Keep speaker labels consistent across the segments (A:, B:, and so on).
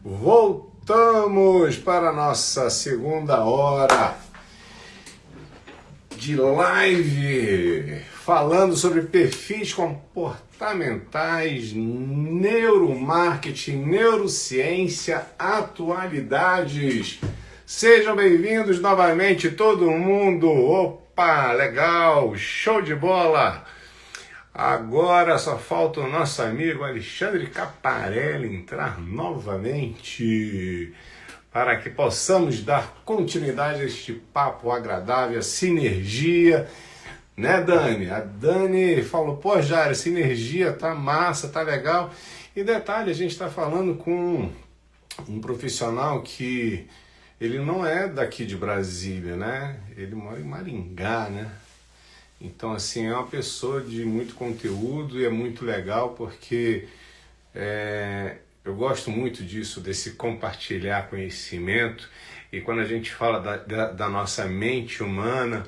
A: Voltamos para a nossa segunda hora de live, falando sobre perfis comportamentais, neuromarketing, neurociência, atualidades. Sejam bem-vindos novamente todo mundo. Opa, legal, show de bola. Agora só falta o nosso amigo Alexandre Caparelli entrar novamente para que possamos dar continuidade a este papo agradável, a sinergia, né, Dani? A Dani falou, pô, Jair, sinergia tá massa, tá legal. E detalhe, a gente está falando com um profissional que ele não é daqui de Brasília, né? Ele mora em Maringá, né? Então, assim, é uma pessoa de muito conteúdo e é muito legal porque eu gosto muito disso, desse compartilhar conhecimento. E quando a gente fala da nossa mente humana,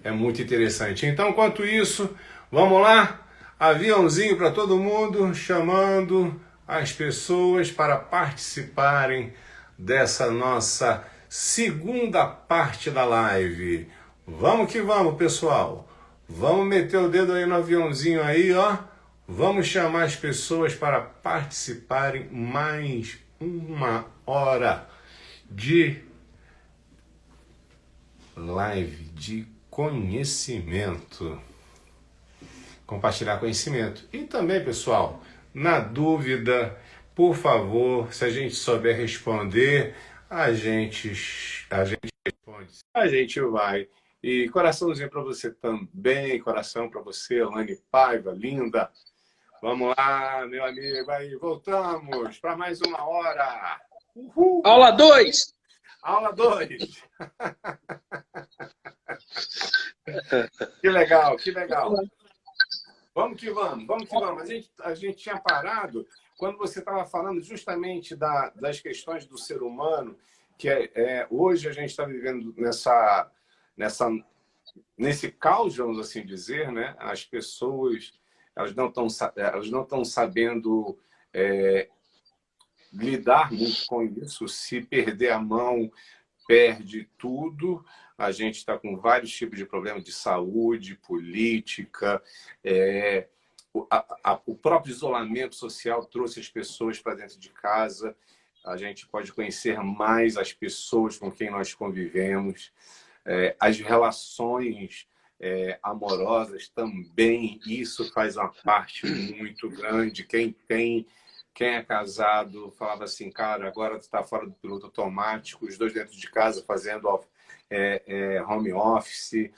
A: é muito interessante. Então, enquanto isso, vamos lá? Aviãozinho para todo mundo, chamando as pessoas para participarem dessa nossa segunda parte da live. Vamos que vamos, pessoal! Vamos meter o dedo aí no aviãozinho aí, ó. Vamos chamar as pessoas para participarem mais uma hora de live de conhecimento. Compartilhar conhecimento. E também, pessoal, na dúvida, por favor, se a gente souber responder, a gente responde. A gente vai. E coraçãozinho para você também, coração para você, Elane Paiva, linda. Vamos lá, meu amigo, aí voltamos para mais uma hora. Uhul.
B: Aula 2.
A: Aula 2. Que legal, que legal. Vamos que vamos, vamos que vamos. A gente tinha parado quando você estava falando justamente das questões do ser humano, que hoje a gente está vivendo nesse caos, vamos assim dizer, né? As pessoas elas não estão sabendo lidar muito com isso. Se perder a mão, perde tudo. A gente está com vários tipos de problemas de saúde, política. O próprio isolamento social trouxe as pessoas para dentro de casa. A gente pode conhecer mais as pessoas com quem nós convivemos. As relações amorosas também, isso faz uma parte muito grande. Quem é casado falava assim, cara, agora tu está fora do piloto automático, os dois dentro de casa fazendo home office,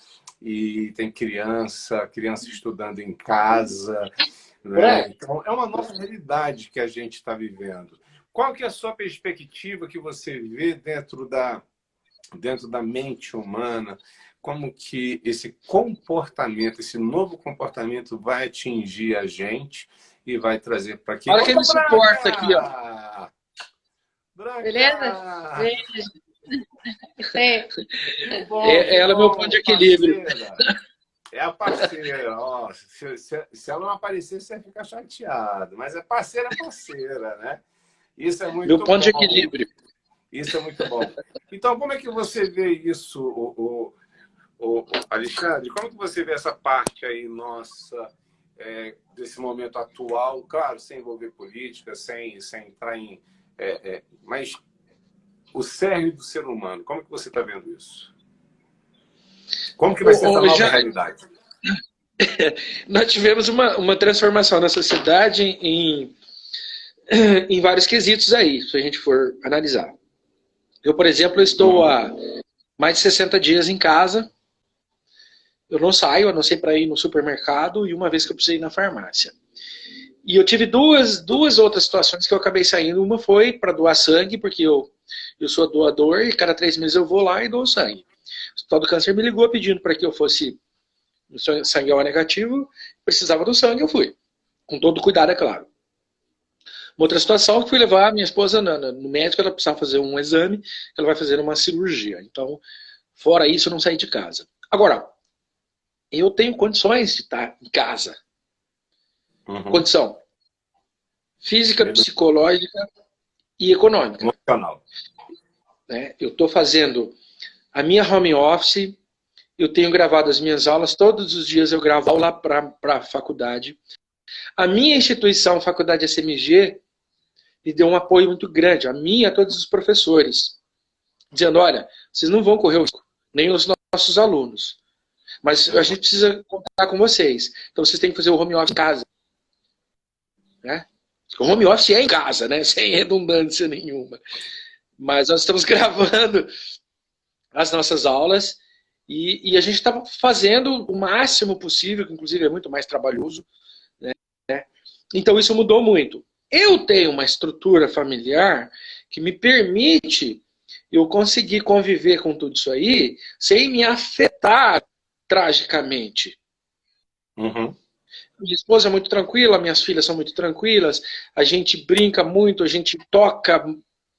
A: e tem criança estudando em casa, né? Então, é uma nova realidade que a gente está vivendo. Qual que é a sua perspectiva que você vê dentro da mente humana, como que esse comportamento, esse novo comportamento vai atingir a gente e vai trazer para aqui.
B: Olha quem me suporta aqui, ó.
A: Branca!
C: Beleza?
B: Ela é meu ponto de equilíbrio.
A: Parceira. É a parceira. Ó, se ela não aparecer, você vai ficar chateado. Mas é parceira, né? Isso é muito bom.
B: Meu ponto de equilíbrio.
A: Isso é muito bom. Então, como é que você vê isso, Alexandre? Como que você vê essa parte aí nossa, desse momento atual? Claro, sem envolver política, sem entrar em... mas o cerne do ser humano, como que você está vendo isso? Como que vai ser essa nova realidade?
B: Nós tivemos uma transformação na sociedade em vários quesitos aí, se a gente for analisar. Eu, por exemplo, estou há mais de 60 dias em casa. Eu não saio, a não ser para ir no supermercado e uma vez que eu precisei ir na farmácia. E eu tive duas outras situações que eu acabei saindo. Uma foi para doar sangue, porque eu sou doador e cada 3 meses eu vou lá e dou sangue. O Hospital do Câncer me ligou pedindo para que eu fosse sangue O negativo. Precisava do sangue, eu fui. Com todo cuidado, é claro. Uma outra situação que fui levar a minha esposa no médico, ela precisava fazer um exame, ela vai fazer uma cirurgia. Então, fora isso, eu não saí de casa. Agora, eu tenho condições de estar em casa. Condição física, psicológica e econômica.
A: Emocional.
B: Né? Eu estou fazendo a minha home office, eu tenho gravado as minhas aulas, todos os dias eu gravo aula para a faculdade. A minha instituição, Faculdade SMG, me deu um apoio muito grande, a mim e a todos os professores, dizendo, olha, vocês não vão correr o risco, nem os nossos alunos, mas a gente precisa contar com vocês. Então vocês têm que fazer o home office em casa. Né? O home office é em casa, né? Sem redundância nenhuma. Mas nós estamos gravando as nossas aulas e a gente está fazendo o máximo possível, que inclusive é muito mais trabalhoso. Né? Então isso mudou muito. Eu tenho uma estrutura familiar que me permite eu conseguir conviver com tudo isso aí sem me afetar tragicamente.
A: Uhum.
B: Minha esposa é muito tranquila, minhas filhas são muito tranquilas, a gente brinca muito, a gente toca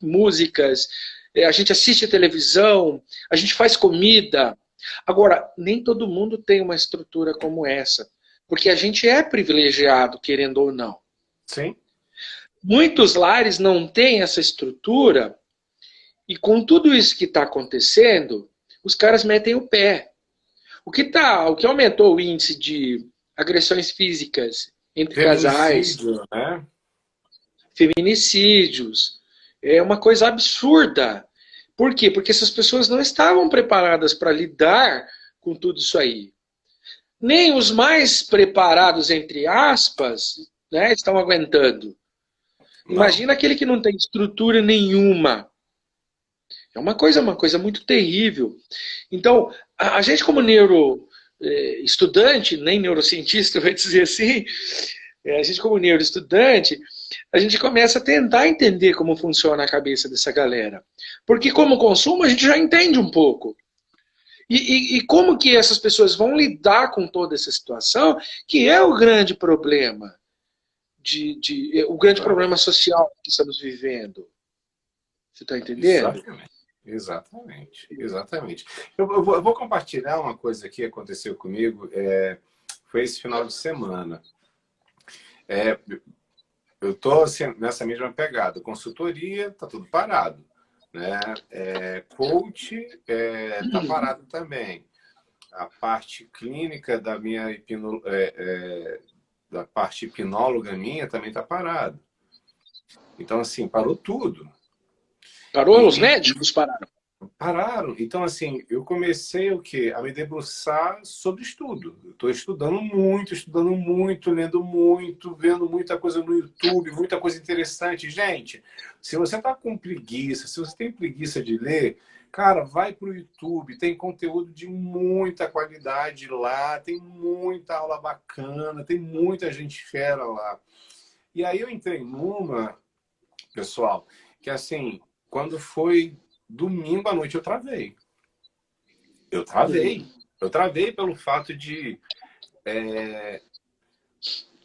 B: músicas, a gente assiste televisão, a gente faz comida. Agora, nem todo mundo tem uma estrutura como essa, porque a gente é privilegiado, querendo ou não.
A: Sim.
B: Muitos lares não têm essa estrutura e com tudo isso que está acontecendo, os caras metem o pé. O que aumentou o índice de agressões físicas entre casais,
A: né?
B: feminicídios, é uma coisa absurda. Por quê? Porque essas pessoas não estavam preparadas para lidar com tudo isso aí. Nem os mais preparados, entre aspas, né, estão aguentando. Não. Imagina aquele que não tem estrutura nenhuma. É uma coisa muito terrível. Então, a gente como estudante, nem neurocientista, vai dizer assim, a gente como neuroestudante, a gente começa a tentar entender como funciona a cabeça dessa galera. Porque como consumo, a gente já entende um pouco. E como que essas pessoas vão lidar com toda essa situação, que é o grande problema, o grande problema social que estamos vivendo. Você está entendendo?
A: Exatamente. Eu vou compartilhar uma coisa que aconteceu comigo, foi esse final de semana. Eu estou assim, nessa mesma pegada. Consultoria, está tudo parado. Né? Coach está parado também. A parte clínica da minha da parte hipnóloga minha também está parado. Então, assim, parou tudo.
B: Parou? Os médicos pararam?
A: Pararam. Então, assim, eu comecei a me debruçar sobre estudo. Estou estudando muito, lendo muito, vendo muita coisa no YouTube, muita coisa interessante. Gente, se você está com preguiça, se você tem preguiça de ler, cara, vai para o YouTube. Tem conteúdo de muita qualidade lá, tem muita aula bacana, tem muita gente fera lá. E aí eu entrei numa, pessoal, que assim, quando foi domingo à noite eu travei. Eu travei pelo fato de...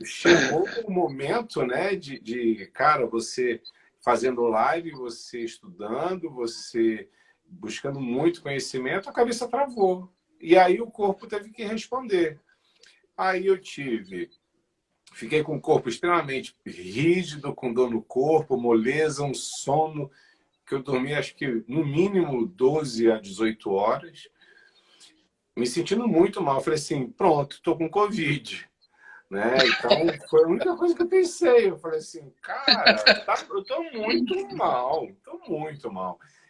A: chegou o momento, né, cara, você fazendo live, você estudando, você buscando muito conhecimento, a cabeça travou. E aí o corpo teve que responder. Aí eu fiquei com o corpo extremamente rígido, com dor no corpo, moleza, um sono que eu dormi acho que no mínimo 12 a 18 horas, me sentindo muito mal. Eu falei assim, pronto, estou com Covid. Né? Então, foi a única coisa que eu pensei. Eu falei assim, cara, eu estou muito mal.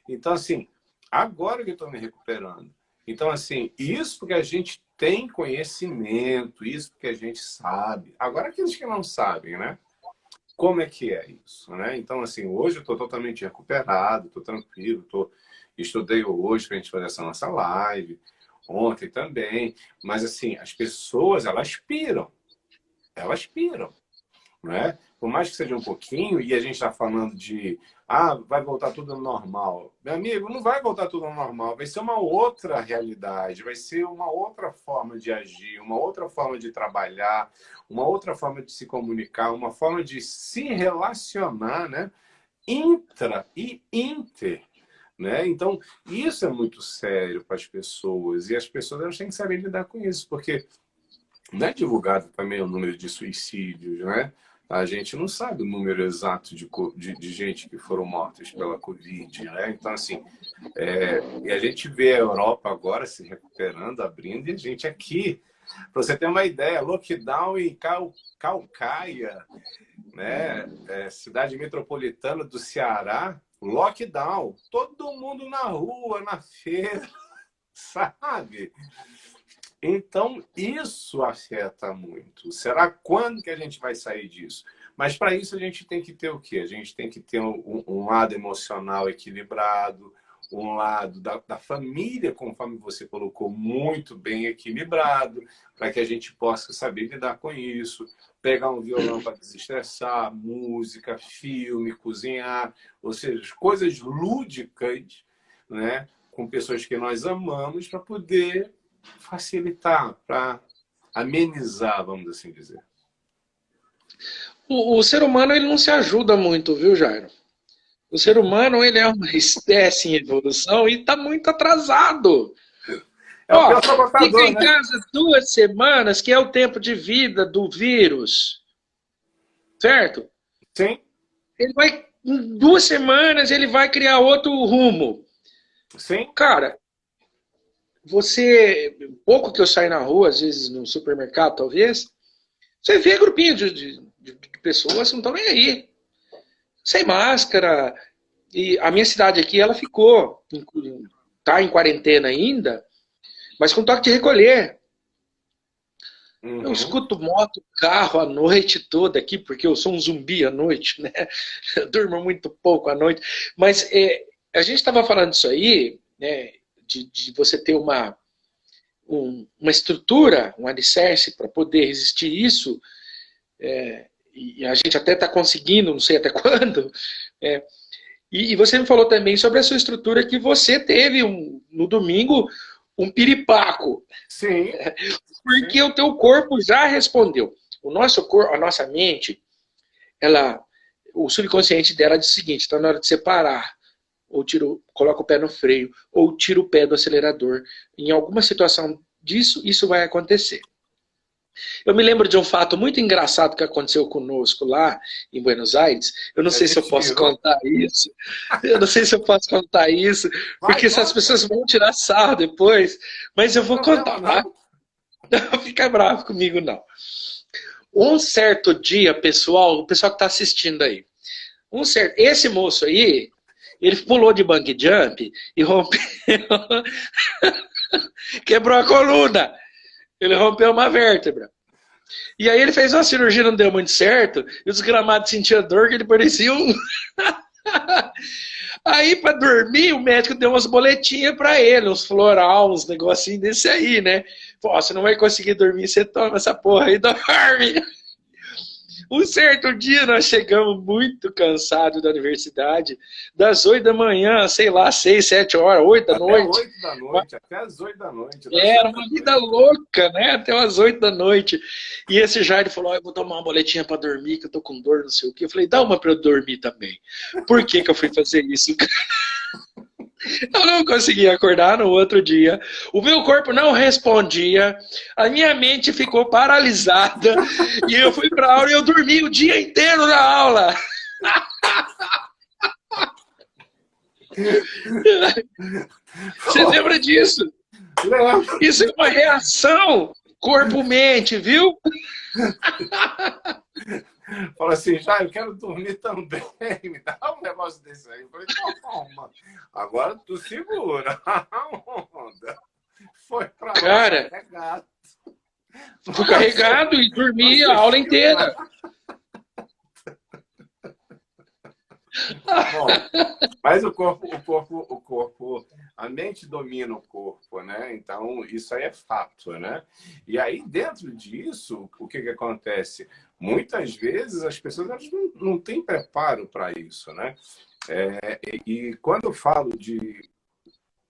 A: Então, assim, agora que eu estou me recuperando. Então, assim, isso porque a gente tem conhecimento, isso porque a gente sabe. Agora, aqueles que não sabem, né? Como é que é isso, né? Então, assim, hoje eu estou totalmente recuperado, estou tranquilo, estudei hoje para a gente fazer essa nossa live, ontem também, mas, assim, as pessoas, elas piram, né? Por mais que seja um pouquinho, e a gente está falando de, vai voltar tudo ao normal. Meu amigo, não vai voltar tudo ao normal, vai ser uma outra realidade, vai ser uma outra forma de agir, uma outra forma de trabalhar, uma outra forma de se comunicar, uma forma de se relacionar, né? Intra e inter. Né? Então, isso é muito sério para as pessoas, e as pessoas elas têm que saber lidar com isso, porque não é divulgado também o número de suicídios, né? A gente não sabe o número exato de gente que foram mortas pela Covid, né? Então, assim, e a gente vê a Europa agora se recuperando, abrindo, e a gente aqui, para você ter uma ideia, lockdown em Calcaia, né? Cidade metropolitana do Ceará, lockdown, todo mundo na rua, na feira, sabe? Então, isso afeta muito. Será quando que a gente vai sair disso? Mas para isso a gente tem que ter o quê? A gente tem que ter um lado emocional equilibrado, um lado da família, conforme você colocou, muito bem equilibrado, para que a gente possa saber lidar com isso, pegar um violão para desestressar, música, filme, cozinhar, ou seja, coisas lúdicas, né, com pessoas que nós amamos para poder facilitar, para amenizar, vamos assim dizer.
B: O ser humano ele não se ajuda muito, viu, Jairo? O ser humano ele é uma espécie em evolução e está muito atrasado.
A: É o pior sabotador,
B: fica em
A: né?
B: casa 2 semanas, que é o tempo de vida do vírus. Certo?
A: Sim.
B: Ele vai, em 2 semanas, ele vai criar outro rumo.
A: Sim.
B: Cara, pouco que eu saio na rua, às vezes no supermercado, talvez, você vê grupinho de pessoas que não estão nem aí. Sem máscara. E a minha cidade aqui, ela tá em quarentena ainda, mas com toque de recolher. Eu escuto moto, carro a noite toda aqui, porque eu sou um zumbi à noite, né? Eu durmo muito pouco à noite. Mas a gente estava falando disso aí, né? De você ter uma estrutura, um alicerce para poder resistir isso, e a gente até está conseguindo, não sei até quando. E você me falou também sobre a sua estrutura que você teve no domingo um piripaco.
A: Sim.
B: Porque o teu corpo já respondeu. O nosso corpo, a nossa mente, o subconsciente dela diz o seguinte: está na hora de separar, ou coloca o pé no freio, ou tira o pé do acelerador. Em alguma situação disso, isso vai acontecer. Eu me lembro de um fato muito engraçado que aconteceu conosco lá em Buenos Aires. Eu não sei se eu posso contar isso. Eu não sei se eu posso contar isso, porque essas pessoas vão tirar sarro depois. Mas eu vou contar, tá? Não fica bravo comigo, não. Um certo dia, pessoal, o pessoal que está assistindo aí, esse moço aí, ele pulou de bungee jump e rompeu, quebrou a coluna. Ele rompeu uma vértebra. E aí ele fez uma cirurgia, não deu muito certo, e os gramados sentiam dor, que ele parecia um... Aí, para dormir, o médico deu umas boletinhas para ele, uns floral, uns negocinhos desse aí, né? Pô, você não vai conseguir dormir, você toma essa porra aí, dorme. Um certo dia nós chegamos muito cansados da universidade, das 8 da manhã, sei lá, 6, 7 horas, 8 da noite.
A: Até 8 da noite, até as 8 da noite.
B: Era uma vida louca, né? Até umas 8 da noite. E esse Jair falou: eu vou tomar uma boletinha para dormir, que eu tô com dor, não sei o quê. Eu falei: dá uma para eu dormir também. Por que eu fui fazer isso? Eu não conseguia acordar no outro dia. O meu corpo não respondia. A minha mente ficou paralisada. E eu fui para a aula e eu dormi o dia inteiro na aula. Você lembra disso? Isso é uma reação corpo-mente, viu?
A: Fala assim: já, eu quero dormir também, me dá um negócio desse aí. Eu falei: calma, agora tu segura a onda. Foi pra lá, carregado.
B: Fui carregado e dormi a aula inteira.
A: Bom, mas o corpo, a mente domina o corpo, né? Então, isso aí é fato, né? E aí, dentro disso, o que acontece? Muitas vezes as pessoas elas não têm preparo para isso, né? E quando eu falo de...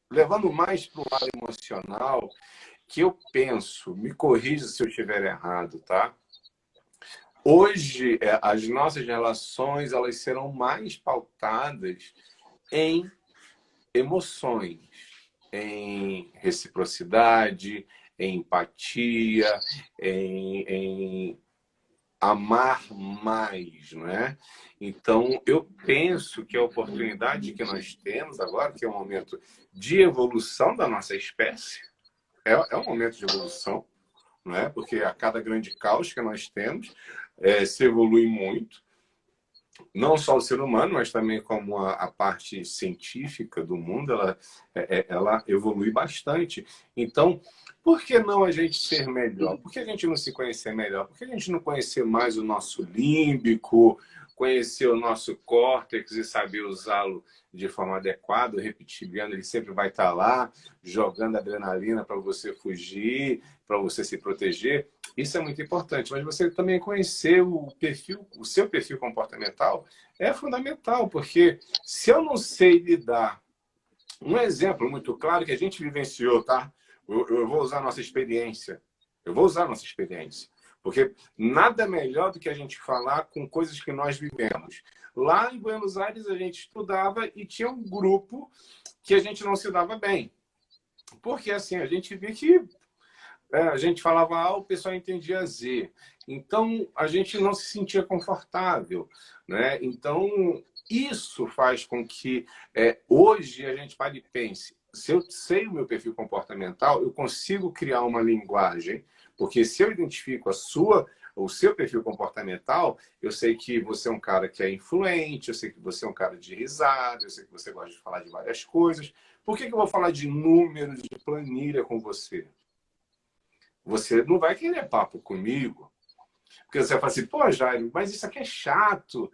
A: levando mais para o lado emocional, que eu penso, me corrija se eu estiver errado, tá? Hoje, as nossas relações elas serão mais pautadas em emoções, em reciprocidade, em empatia, em amar mais, não é? Então, eu penso que a oportunidade que nós temos agora, que é um momento de evolução da nossa espécie, é um momento de evolução, não é? Porque a cada grande caos que nós temos, se evolui muito, não só o ser humano, mas também como a parte científica do mundo, ela evolui bastante. Então, por que não a gente ser melhor? Por que a gente não se conhecer melhor? Por que a gente não conhecer mais o nosso límbico, conhecer o nosso córtex e saber usá-lo de forma adequada? O reptiliano, ele sempre vai estar lá, jogando adrenalina para você fugir, para você se proteger. Isso é muito importante, mas você também conhecer o seu perfil comportamental é fundamental, porque se eu não sei lidar, um exemplo muito claro que a gente vivenciou, tá? Eu vou usar a nossa experiência. Eu vou usar a nossa experiência. Porque nada melhor do que a gente falar com coisas que nós vivemos. Lá em Buenos Aires, a gente estudava e tinha um grupo que a gente não se dava bem. Porque, assim, a gente via que a gente falava A, o pessoal entendia Z. Então, a gente não se sentia confortável, né? Então, isso faz com que hoje a gente pare e pense, se eu sei o meu perfil comportamental, eu consigo criar uma linguagem, porque se eu identifico o seu perfil comportamental, eu sei que você é um cara que é influente, eu sei que você é um cara de risada, eu sei que você gosta de falar de várias coisas. Por que eu vou falar de números, de planilha com você? Você não vai querer papo comigo, porque você vai falar assim, pô, Jairo, mas isso aqui é chato.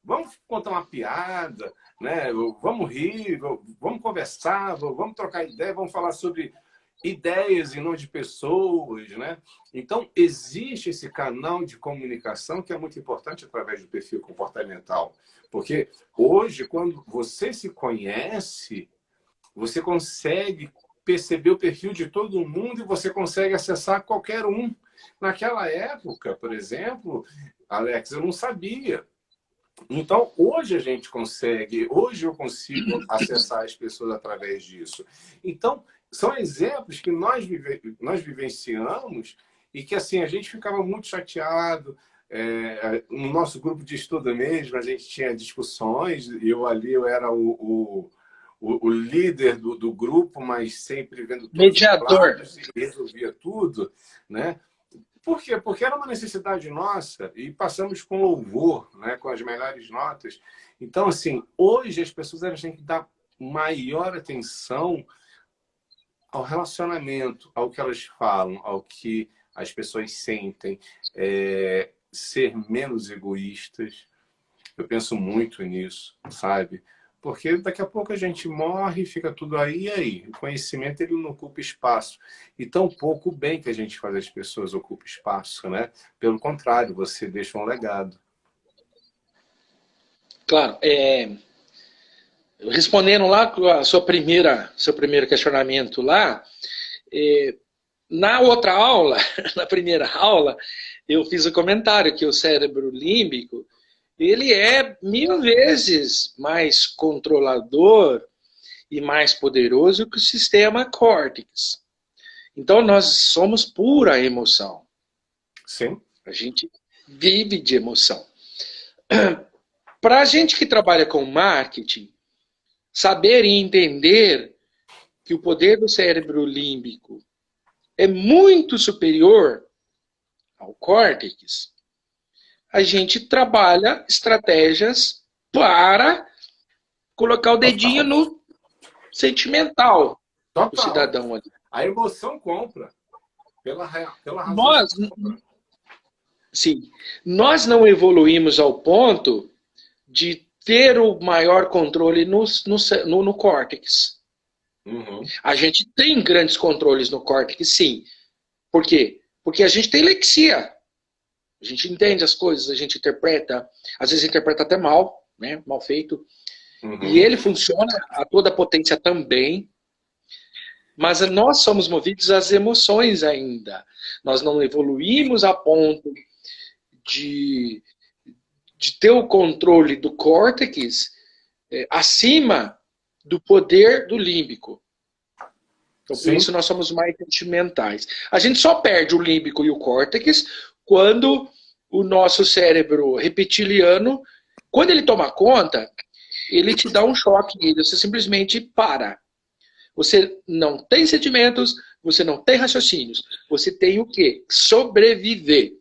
A: Vamos contar uma piada, né? Vamos rir, vamos conversar, vamos trocar ideia, vamos falar sobre ideias e não de pessoas, né? Então, existe esse canal de comunicação que é muito importante através do perfil comportamental. Porque hoje, quando você se conhece, você consegue perceber o perfil de todo mundo e você consegue acessar qualquer um. Naquela época, por exemplo, Alex, eu não sabia. Então, hoje a gente consegue, hoje eu consigo acessar as pessoas através disso. Então, são exemplos que nós vivenciamos e que, assim, a gente ficava muito chateado. No nosso grupo de estudo mesmo, a gente tinha discussões, e eu era o líder do grupo, mas sempre vendo todos os
B: Mediador.
A: lados e resolvia tudo, né? Por quê? Porque era uma necessidade nossa e passamos com louvor, né? Com as melhores notas. Então, assim, hoje as pessoas elas têm que dar maior atenção ao relacionamento, ao que elas falam, ao que as pessoas sentem, ser menos egoístas. Eu penso muito nisso, sabe? Porque daqui a pouco a gente morre, fica tudo aí e aí. O conhecimento ele não ocupa espaço. E tão pouco bem que a gente faz as pessoas ocupem espaço, né? Pelo contrário, você deixa um legado.
B: Claro. Respondendo lá a seu primeiro questionamento lá, na outra aula, na primeira aula, eu fiz o comentário que o cérebro límbico ele é 1000 vezes mais controlador e mais poderoso que o sistema córtex. Então, nós somos pura emoção.
A: Sim.
B: A gente vive de emoção. Para a gente que trabalha com marketing, saber e entender que o poder do cérebro límbico é muito superior ao córtex, a gente trabalha estratégias para colocar o dedinho no sentimental do cidadão ali.
A: A emoção compra. Pela razão.
B: Nós não evoluímos ao ponto de ter o maior controle no córtex.
A: Uhum.
B: A gente tem grandes controles no córtex, sim. Por quê? Porque a gente tem lexia. A gente entende as coisas, a gente interpreta, às vezes interpreta até mal, né? Mal feito.
A: Uhum.
B: E ele funciona a toda potência também. Mas nós somos movidos às emoções ainda. Nós não evoluímos a ponto de ter o controle do córtex acima do poder do límbico. Então, por isso nós somos mais sentimentais. A gente só perde o límbico e o córtex quando o nosso cérebro reptiliano, quando ele toma conta, ele te dá um choque e você simplesmente para. Você não tem sentimentos, você não tem raciocínios. Você tem o quê? Sobreviver.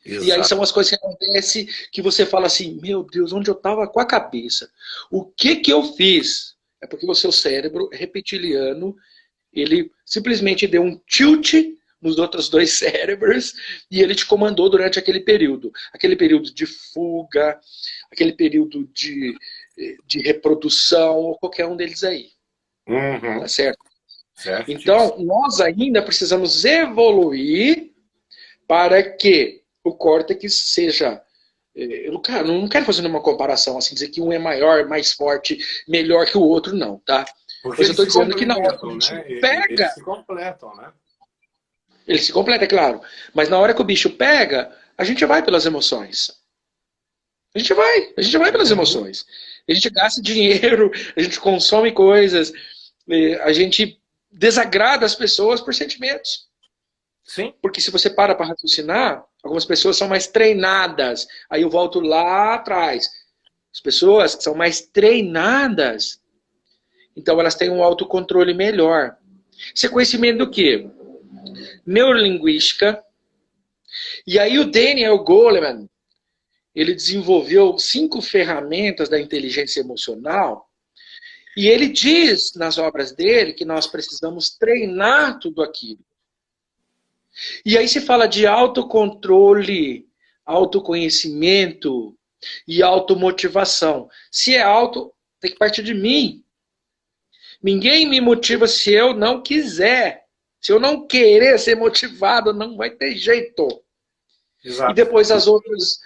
A: Exato.
B: E aí são as coisas que acontecem que você fala assim, meu Deus, onde eu estava com a cabeça? O que que eu fiz? É porque o seu cérebro reptiliano, ele simplesmente deu um tilt nos outros dois cérebros e ele te comandou durante aquele período. Aquele período de fuga, aquele período de reprodução, ou qualquer um deles aí. Tá certo? Então, nós ainda precisamos evoluir para que o córtex seja... Eu não quero fazer uma comparação, assim, dizer que um é maior, mais forte, melhor que o outro, não, tá?
A: Porque
B: mas eu estou dizendo que na hora que o
A: bicho
B: pega...
A: Eles se completam, né?
B: Ele se completa, é claro. Mas na hora que o bicho pega, a gente vai pelas emoções. A gente vai pelas emoções. A gente gasta dinheiro, a gente consome coisas, a gente desagrada as pessoas por sentimentos.
A: Sim.
B: Porque se você para raciocinar, algumas pessoas são mais treinadas. Aí eu volto lá atrás. As pessoas que são mais treinadas, então elas têm um autocontrole melhor. Isso é conhecimento do quê? Neurolinguística. E aí o Daniel Goleman, ele desenvolveu 5 ferramentas da inteligência emocional. E ele diz nas obras dele que nós precisamos treinar tudo aquilo. E aí se fala de autocontrole, autoconhecimento e automotivação. Se é auto, tem que partir de mim. Ninguém me motiva se eu não quiser. Se eu não querer ser motivado, não vai ter jeito. Exato. E depois as outras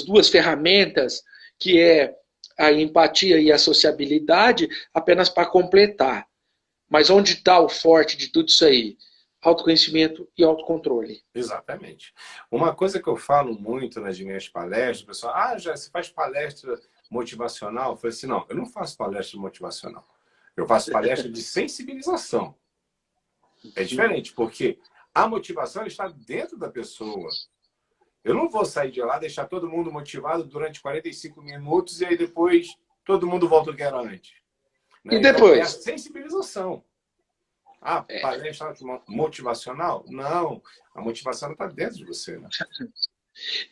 B: 2 ferramentas, que é a empatia e a sociabilidade, apenas para completar. Mas onde está o forte de tudo isso aí? Autoconhecimento e autocontrole.
A: Exatamente. Uma coisa que eu falo muito nas minhas palestras, o pessoal, já você faz palestra motivacional? Eu falei assim, não, eu não faço palestra motivacional. Eu faço palestra de sensibilização. É diferente, porque a motivação está dentro da pessoa. Eu não vou sair de lá, deixar todo mundo motivado durante 45 minutos e aí depois todo mundo volta ao que era antes. Né?
B: E depois?
A: Então, é a sensibilização. Palestra motivacional? Não, a motivação está dentro de você. Né?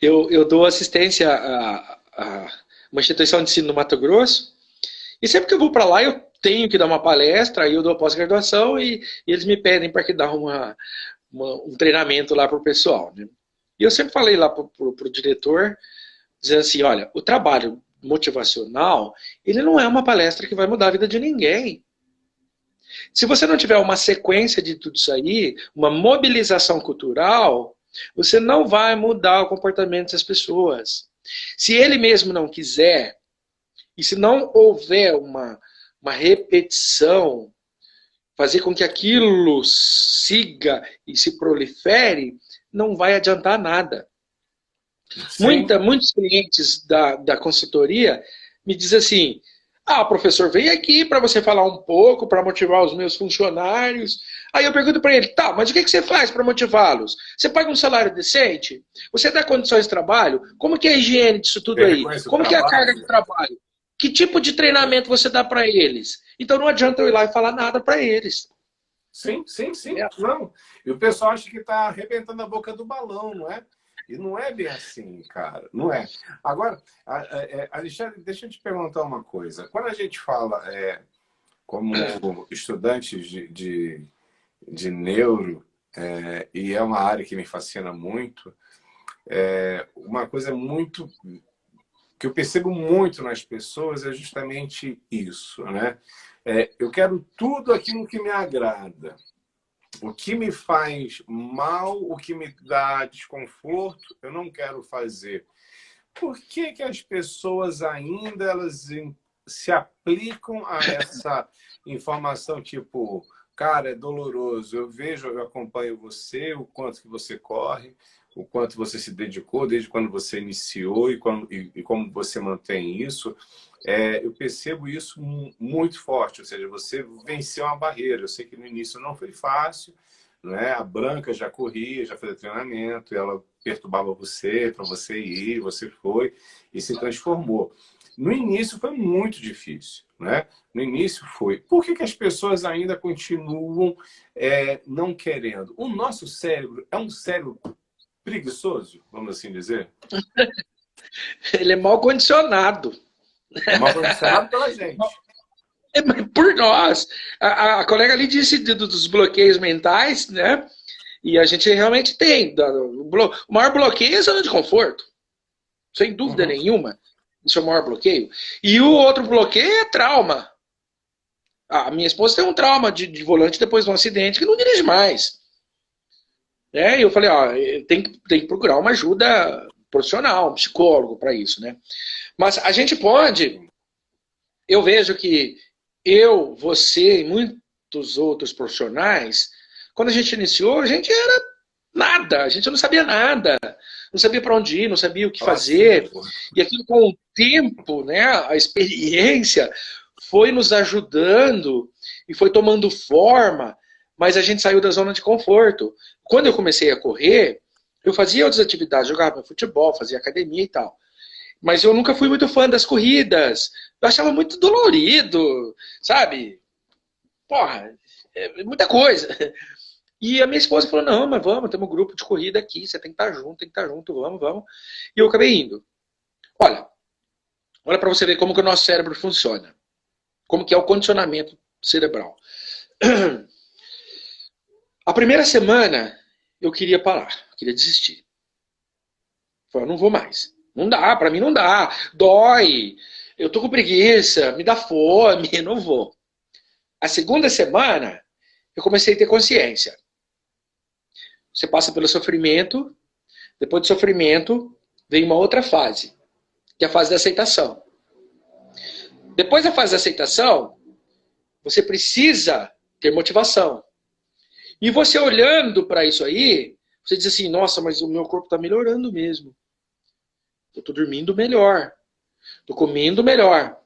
B: Eu dou assistência a uma instituição de ensino no Mato Grosso e sempre que eu vou para lá eu tenho que dar uma palestra, aí eu dou pós-graduação e eles me pedem para que dá um treinamento lá para o pessoal. Né? E eu sempre falei lá para o diretor, dizendo assim, olha, o trabalho motivacional, ele não é uma palestra que vai mudar a vida de ninguém. Se você não tiver uma sequência de tudo isso aí, uma mobilização cultural, você não vai mudar o comportamento das pessoas. Se ele mesmo não quiser, e se não houver uma repetição, fazer com que aquilo siga e se prolifere, não vai adiantar nada. Muitos clientes da consultoria me dizem assim, professor, vem aqui para você falar um pouco, para motivar os meus funcionários. Aí eu pergunto para ele, tá, mas o que você faz para motivá-los? Você paga um salário decente? Você dá condições de trabalho? Como que é a higiene disso tudo aí? Como que é a carga de trabalho? Que tipo de treinamento você dá para eles? Então não adianta eu ir lá e falar nada para eles.
A: Sim. Não. E o pessoal acha que está arrebentando a boca do balão, não é? E não é bem assim, cara. Não é. Agora, Alexandre, deixa eu te perguntar uma coisa. Quando a gente fala como estudantes de neuro, e é uma área que me fascina muito, uma coisa muito que eu percebo muito nas pessoas é justamente isso, né? Eu quero tudo aquilo que me agrada. O que me faz mal, o que me dá desconforto, eu não quero fazer. Por que que as pessoas ainda elas se aplicam a essa informação tipo, cara, é doloroso, eu acompanho você, o quanto que você corre, o quanto você se dedicou desde quando você iniciou e como você mantém isso. Eu percebo isso muito forte, ou seja, você venceu uma barreira. Eu sei que no início não foi fácil, né? A Branca já corria, já fazia treinamento, ela perturbava você para você ir, você foi e se transformou. No início foi muito difícil, né? No início foi. Por que as pessoas ainda continuam não querendo? O nosso cérebro é um cérebro preguiçoso, vamos assim dizer?
B: Ele é mal condicionado.
A: É mal condicionado pela gente.
B: Por nós. A colega ali disse dos bloqueios mentais, né? E a gente realmente tem. O maior bloqueio é a zona de conforto. Sem dúvida nenhuma. Isso é o maior bloqueio. E o outro bloqueio é trauma. A minha esposa tem um trauma de volante depois de um acidente que não dirige mais. E eu falei, ó, tem que procurar uma ajuda profissional, um psicólogo para isso, né? Mas a gente pode. Eu vejo que eu, você e muitos outros profissionais, quando a gente iniciou, a gente era nada, a gente não sabia nada, não sabia para onde ir, não sabia o que fazer. E aquilo com o tempo, né, a experiência foi nos ajudando e foi tomando forma, mas a gente saiu da zona de conforto. Quando eu comecei a correr, eu fazia outras atividades, jogava futebol, fazia academia e tal. Mas eu nunca fui muito fã das corridas. Eu achava muito dolorido, sabe? Porra, é muita coisa. E a minha esposa falou, não, mas vamos, temos um grupo de corrida aqui, você tem que estar junto, vamos. E eu acabei indo. Olha para você ver como que o nosso cérebro funciona. Como que é o condicionamento cerebral. A primeira semana, eu queria parar, eu queria desistir. Falei, não vou mais. Não dá, pra mim não dá. Dói. Eu tô com preguiça, me dá fome, não vou. A segunda semana, eu comecei a ter consciência. Você passa pelo sofrimento, depois do sofrimento, vem uma outra fase, que é a fase da aceitação. Depois da fase da aceitação, você precisa ter motivação. E você olhando para isso aí, você diz assim, nossa, mas o meu corpo está melhorando mesmo. Eu estou dormindo melhor. Estou comendo melhor.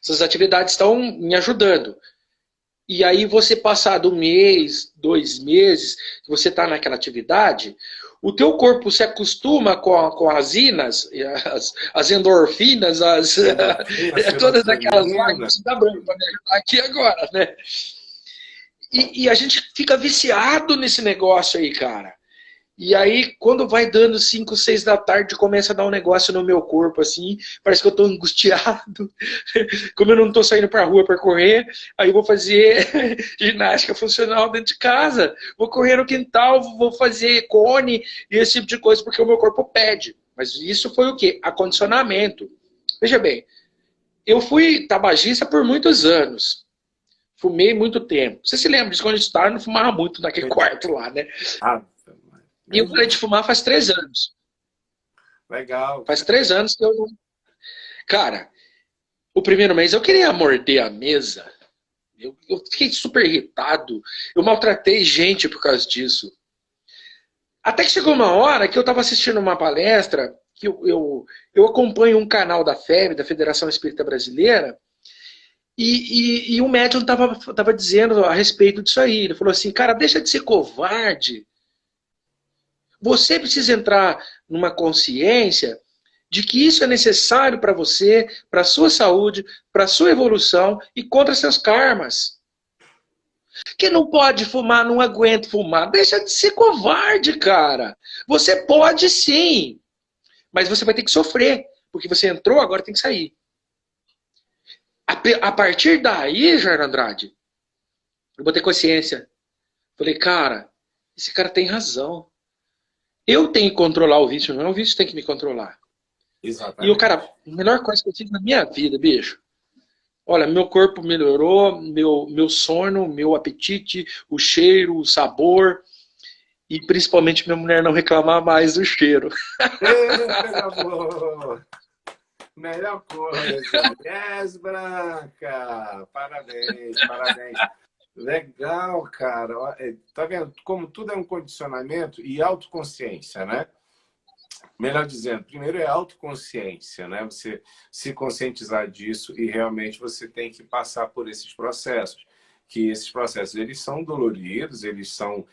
B: Essas atividades estão me ajudando. E aí você passado um mês, 2 meses, que você está naquela atividade, o teu corpo se acostuma com as inas, as endorfinas, todas aquelas lágrimas. Você tá branco para me ajudar aqui agora, né? E a gente fica viciado nesse negócio aí, cara. E aí, quando vai dando 5, 6 da tarde, começa a dar um negócio no meu corpo, assim, parece que eu tô angustiado. Como eu não tô saindo pra rua pra correr, aí eu vou fazer ginástica funcional dentro de casa. Vou correr no quintal, vou fazer cone e esse tipo de coisa, porque o meu corpo pede. Mas isso foi o quê? Acondicionamento. Veja bem, eu fui tabagista por muitos anos. Fumei muito tempo. Você se lembra disso? Quando a gente estava, não fumava muito naquele quarto lá, né? E eu parei de fumar faz 3 anos.
A: Legal.
B: Faz 3 anos que eu não... Cara, o primeiro mês eu queria morder a mesa. Eu fiquei super irritado. Eu maltratei gente por causa disso. Até que chegou uma hora que eu estava assistindo uma palestra, que eu acompanho um canal da FEB, da Federação Espírita Brasileira, e o médium estava dizendo a respeito disso aí. Ele falou assim, cara, deixa de ser covarde. Você precisa entrar numa consciência de que isso é necessário para você, para a sua saúde, para a sua evolução e contra seus karmas. Quem não pode fumar, não aguenta fumar. Deixa de ser covarde, cara. Você pode sim, mas você vai ter que sofrer, porque você entrou, agora tem que sair. A partir daí, Jair Andrade, eu botei consciência. Falei, cara, esse cara tem razão. Eu tenho que controlar o vício, não é o vício que tem que me controlar.
A: Exatamente.
B: E o cara, a melhor coisa que eu fiz na minha vida, bicho. Olha, meu corpo melhorou, meu sono, meu apetite, o cheiro, o sabor. E principalmente minha mulher não reclamar mais do cheiro.
A: Amor. Melhor coisa. Yes, Branca. Parabéns, parabéns. Legal, cara. Tá vendo como tudo é um condicionamento e autoconsciência, né? Melhor dizendo, primeiro é autoconsciência, né? Você se conscientizar disso e realmente você tem que passar por esses processos, que esses processos eles são doloridos, eles são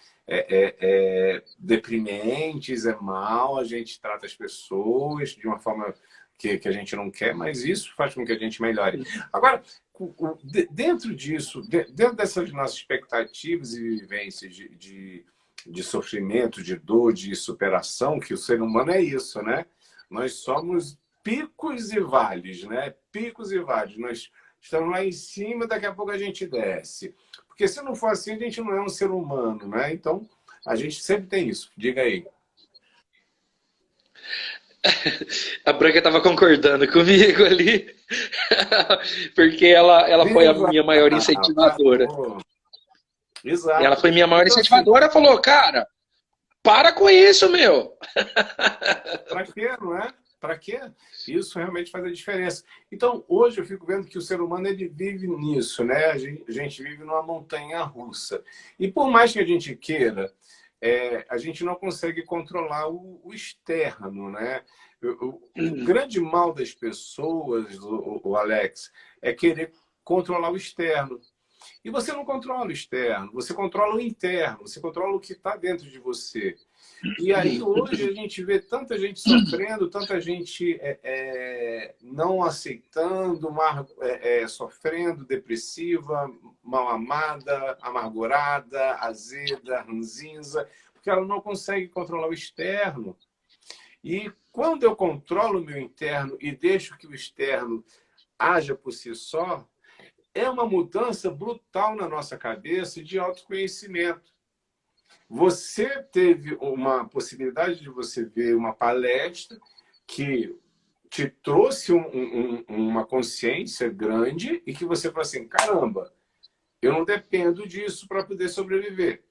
A: deprimentes, é mal, a gente trata as pessoas de uma forma que a gente não quer, mas isso faz com que a gente melhore. Agora, dentro disso, dentro dessas nossas expectativas e vivências de sofrimento, de dor, de superação, que o ser humano é isso, né? Nós somos picos e vales, né? Picos e vales. Nós estamos lá em cima, daqui a pouco a gente desce. Porque se não for assim, a gente não é um ser humano, né? Então, a gente sempre tem isso. Diga aí.
B: A Branca estava concordando comigo ali, porque ela foi a minha maior incentivadora.
A: Exato.
B: Ela foi minha maior incentivadora, assim, falou, cara, para com isso, meu.
A: Para quê, não é? Para quê? Isso realmente faz a diferença. Então, hoje eu fico vendo que o ser humano ele vive nisso, né? A gente vive numa montanha russa. E por mais que a gente queira, a gente não consegue controlar o externo, né? O grande mal das pessoas, o Alex, é querer controlar o externo. E você não controla o externo, você controla o interno, você controla o que está dentro de você. E aí hoje a gente vê tanta gente sofrendo, tanta gente não aceitando, sofrendo, depressiva, mal amada, amargurada, azeda, ranzinza, porque ela não consegue controlar o externo. E quando eu controlo o meu interno e deixo que o externo haja por si só, é uma mudança brutal na nossa cabeça de autoconhecimento. Você teve uma possibilidade de você ver uma palestra que te trouxe uma consciência grande e que você falou assim, caramba, eu não dependo disso para poder sobreviver.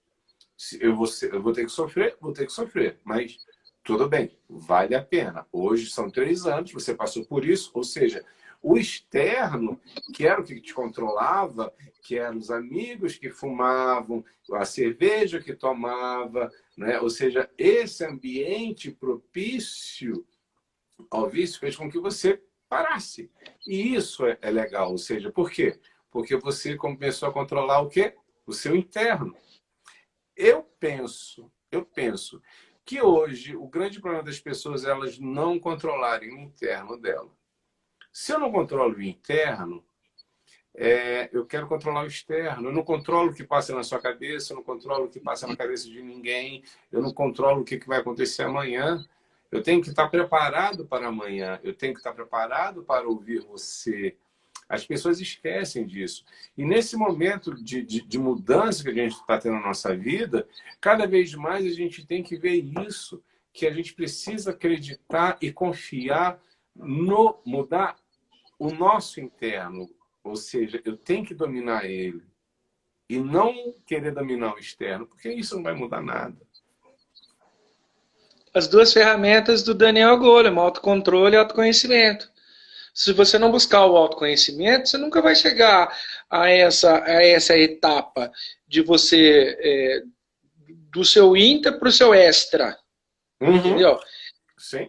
A: Eu vou ter que sofrer, mas tudo bem, vale a pena. Hoje são 3 anos, você passou por isso, ou seja, o externo, que era o que te controlava, que eram os amigos que fumavam, a cerveja que tomava, né? Ou seja, esse ambiente propício ao vício fez com que você parasse. E isso é legal, ou seja, por quê? Porque você começou a controlar o quê? O seu interno. Eu penso que hoje o grande problema das pessoas é elas não controlarem o interno dela. Se eu não controlo o interno, eu quero controlar o externo. Eu não controlo o que passa na sua cabeça, eu não controlo o que passa na cabeça de ninguém, eu não controlo o que vai acontecer amanhã. Eu tenho que estar preparado para amanhã, eu tenho que estar preparado para ouvir você. As pessoas esquecem disso. E nesse momento de mudança que a gente está tendo na nossa vida, cada vez mais a gente tem que ver isso, que a gente precisa acreditar e confiar no mudar o nosso interno. Ou seja, eu tenho que dominar ele e não querer dominar o externo, porque isso não vai mudar nada.
B: As 2 ferramentas do Daniel Goleman, autocontrole e autoconhecimento. Se você não buscar o autoconhecimento, você nunca vai chegar a essa etapa de você, do seu intra para o seu extra. Entendeu?
A: Sim.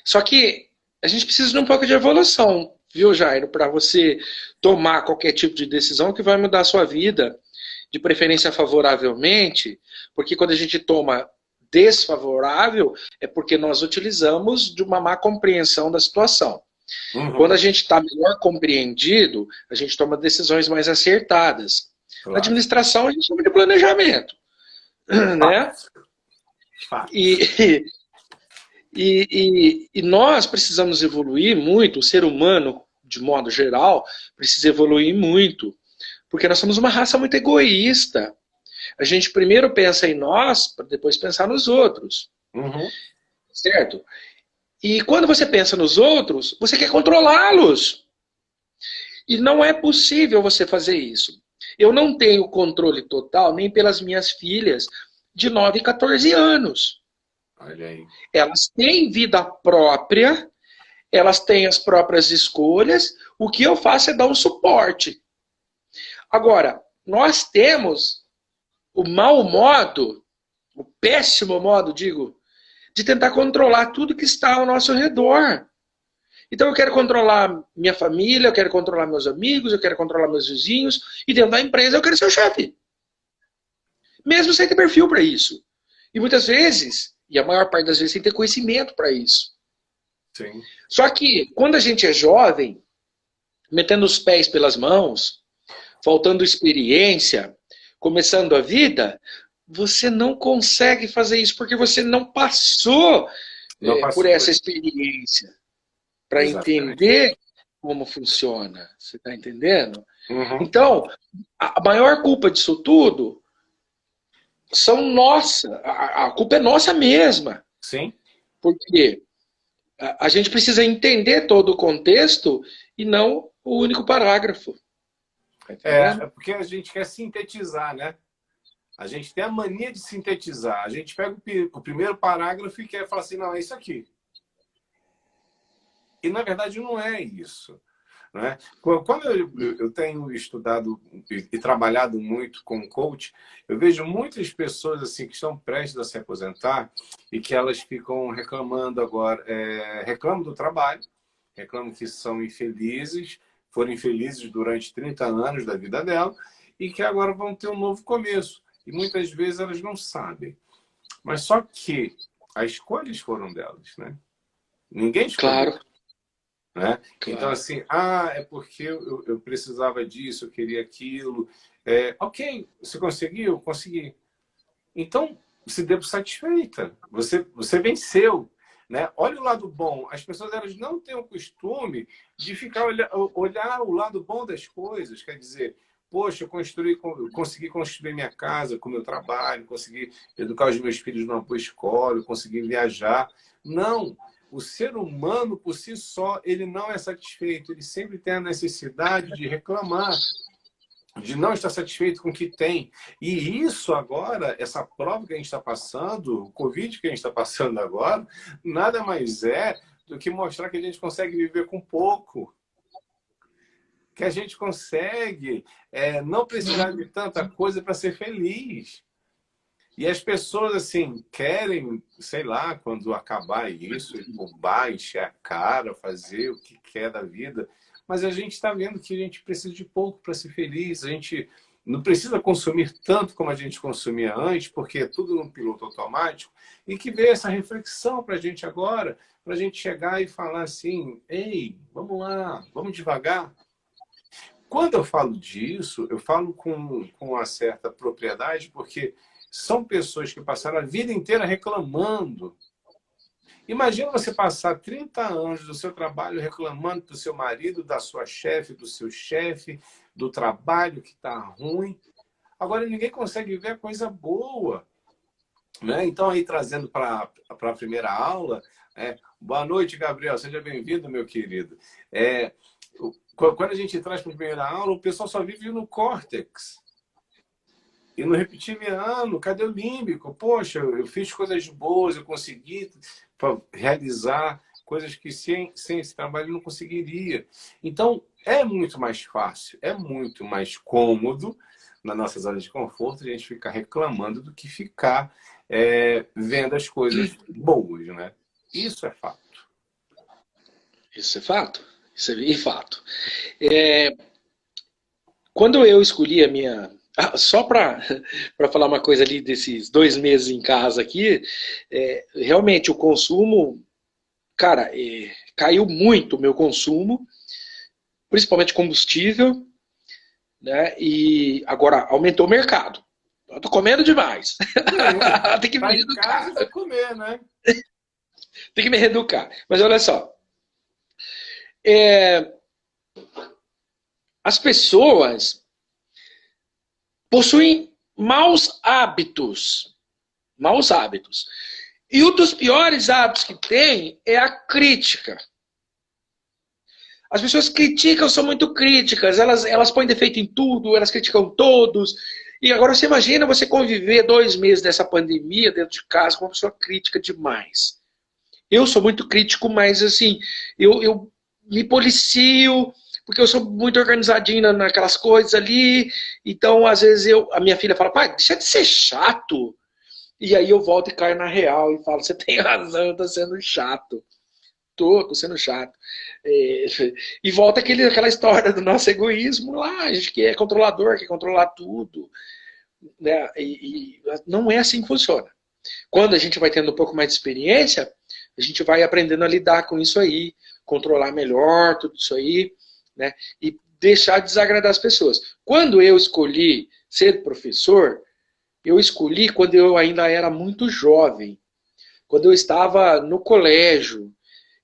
B: Só que a gente precisa de um pouco de evolução, viu, Jairo? Para você tomar qualquer tipo de decisão que vai mudar a sua vida, de preferência favoravelmente, porque quando a gente toma desfavorável, é porque nós utilizamos de uma má compreensão da situação. Quando a gente está melhor compreendido, a gente toma decisões mais acertadas. Claro. Na administração, a gente chama de planejamento. Né? E nós precisamos evoluir muito, o ser humano, de modo geral, precisa evoluir muito, porque nós somos uma raça muito egoísta. A gente primeiro pensa em nós, para depois pensar nos outros. Certo? E quando você pensa nos outros, você quer controlá-los. E não é possível você fazer isso. Eu não tenho controle total nem pelas minhas filhas de 9 e 14 anos.
A: Olha aí.
B: Elas têm vida própria, elas têm as próprias escolhas, o que eu faço é dar um suporte. Agora, nós temos o mau modo, o péssimo modo, digo, de tentar controlar tudo que está ao nosso redor. Então eu quero controlar minha família, eu quero controlar meus amigos, eu quero controlar meus vizinhos, e dentro da empresa eu quero ser o chefe. Mesmo sem ter perfil para isso. E muitas vezes, e a maior parte das vezes, sem ter conhecimento para isso.
A: Sim.
B: Só que quando a gente é jovem, metendo os pés pelas mãos, faltando experiência, começando a vida, você não consegue fazer isso porque você não passou, por essa experiência para entender como funciona. Você está entendendo?
A: Uhum.
B: Então, a maior culpa disso tudo são nossa. A culpa é nossa mesma.
A: Sim.
B: Porque a gente precisa entender todo o contexto e não o único parágrafo.
A: É porque a gente quer sintetizar, né? A gente tem a mania de sintetizar. A gente pega o primeiro parágrafo e quer falar assim, não, é isso aqui. E, na verdade, não é isso. Né? Quando eu tenho estudado e trabalhado muito com coach, eu vejo muitas pessoas assim que estão prestes a se aposentar e que elas ficam reclamando agora, reclamam do trabalho, reclamam que são infelizes, foram infelizes durante 30 anos da vida dela e que agora vão ter um novo começo. E muitas vezes elas não sabem. Mas só que as escolhas foram delas, né? Ninguém escolheu.
B: Claro.
A: Né?
B: Claro.
A: Então, assim, é porque eu precisava disso, eu queria aquilo. Ok, você conseguiu? Consegui. Então, se dê por satisfeita. Você venceu. Né? Olha o lado bom. As pessoas elas não têm o costume de ficar olhar o lado bom das coisas. Quer dizer, poxa, eu consegui construir minha casa com o meu trabalho, consegui educar os meus filhos numa boa escola, eu consegui viajar. Não. O ser humano, por si só, ele não é satisfeito. Ele sempre tem a necessidade de reclamar, de não estar satisfeito com o que tem. E isso agora, essa prova que a gente está passando, o Covid que a gente está passando agora, nada mais é do que mostrar que a gente consegue viver com pouco. Que a gente consegue não precisar de tanta coisa para ser feliz. E as pessoas, assim, querem, sei lá, quando acabar isso, bombar, encher a cara, fazer o que quer da vida. Mas a gente está vendo que a gente precisa de pouco para ser feliz. A gente não precisa consumir tanto como a gente consumia antes, porque é tudo num piloto automático. E que veio essa reflexão para a gente agora, para a gente chegar e falar assim, ei, vamos lá, vamos devagar. Quando eu falo disso, eu falo com uma certa propriedade, porque são pessoas que passaram a vida inteira reclamando. Imagina você passar 30 anos do seu trabalho reclamando do seu marido, da sua chefe, do seu chefe, do trabalho que está ruim. Agora ninguém consegue ver a coisa boa. Né? Então, aí trazendo para a primeira aula, boa noite, Gabriel, seja bem-vindo, meu querido. Quando a gente traz para a primeira aula, o pessoal só vive no córtex. E no reptiliano, cadê o límbico? Poxa, eu fiz coisas boas, eu consegui realizar coisas que sem esse trabalho eu não conseguiria. Então, é muito mais fácil, é muito mais cômodo, na nossa zona de conforto, a gente ficar reclamando do que ficar vendo as coisas boas, né? Isso é fato.
B: Isso é fato. Isso é fato. Quando eu escolhi a minha... só para falar uma coisa ali desses 2 meses em casa aqui, realmente o consumo, cara, caiu muito o meu consumo, principalmente combustível, né? E agora aumentou o mercado. Eu tô comendo demais. Tem que me reeducar.
A: Vai comer, né?
B: Tem que me reeducar. Mas olha só. As pessoas possuem maus hábitos. Maus hábitos. E um dos piores hábitos que tem é a crítica. As pessoas criticam, são muito críticas, elas põem defeito em tudo, elas criticam todos. E agora você imagina você conviver 2 meses dessa pandemia dentro de casa com uma pessoa crítica demais. Eu sou muito crítico, mas assim, eu me policio, porque eu sou muito organizadinho naquelas coisas ali. Então, às vezes, a minha filha fala, pai, deixa de ser chato. E aí eu volto e caio na real e falo, você tem razão, eu tô sendo chato. Tô sendo chato. É, e volta aquela história do nosso egoísmo lá, a gente que é controlador, quer controlar tudo, né? E não é assim que funciona. Quando a gente vai tendo um pouco mais de experiência, a gente vai aprendendo a lidar com isso aí, controlar melhor tudo isso aí, né? E deixar de desagradar as pessoas. Quando eu escolhi ser professor, eu escolhi quando eu ainda era muito jovem, quando eu estava no colégio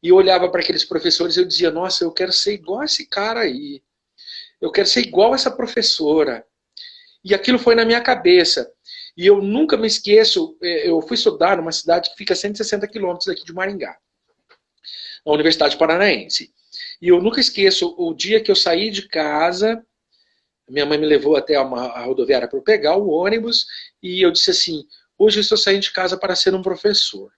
B: e eu olhava para aqueles professores e eu dizia, nossa, eu quero ser igual a esse cara aí, eu quero ser igual a essa professora. E aquilo foi na minha cabeça. E eu nunca me esqueço, eu fui estudar numa cidade que fica a 160 quilômetros daqui de Maringá, na Universidade Paranaense. E eu nunca esqueço o dia que eu saí de casa, minha mãe me levou até a rodoviária para pegar o ônibus, e eu disse assim, hoje eu estou saindo de casa para ser um professor.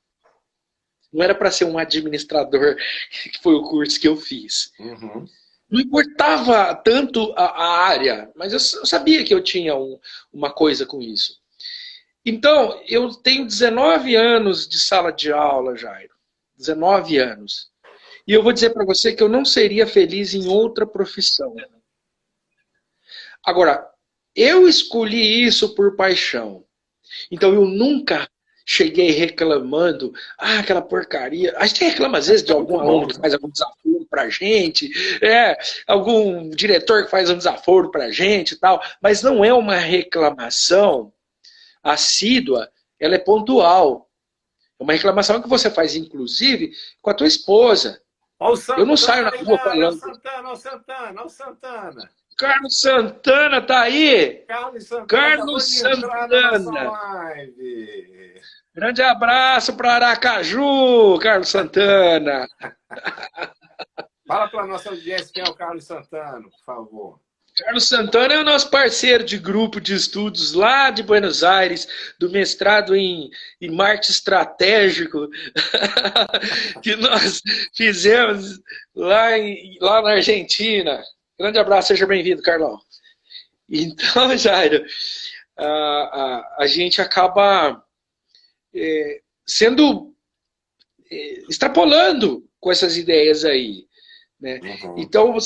B: Não era para ser um administrador, que foi o curso que eu fiz.
A: Uhum.
B: Não importava tanto a área, mas eu sabia que eu tinha uma coisa com isso. Então, eu tenho 19 anos de sala de aula, Jairo. 19 anos. E eu vou dizer para você que eu não seria feliz em outra profissão. Agora, eu escolhi isso por paixão. Então, eu nunca cheguei reclamando, aquela porcaria. A gente reclama às vezes de algum aluno que faz algum desaforo pra gente, algum diretor que faz um desaforo pra gente e tal, mas não é uma reclamação assídua, ela é pontual. É uma reclamação que você faz, inclusive, com a tua esposa. Eu não saio na rua falando.
A: Olha o Santana, olha o Santana.
B: Carlos Santana tá aí?
A: Carlos Santana
B: Carlos Santana. Grande abraço para Aracaju, Carlos Santana.
A: Fala para a nossa audiência quem é o Carlos Santana, por favor.
B: Carlos Santana é o nosso parceiro de grupo de estudos lá de Buenos Aires, do mestrado em marketing estratégico, que nós fizemos lá na Argentina. Grande abraço, seja bem-vindo, Carlão. Então, Jairo, a gente acaba extrapolando com essas ideias aí. Né? Uhum. Então,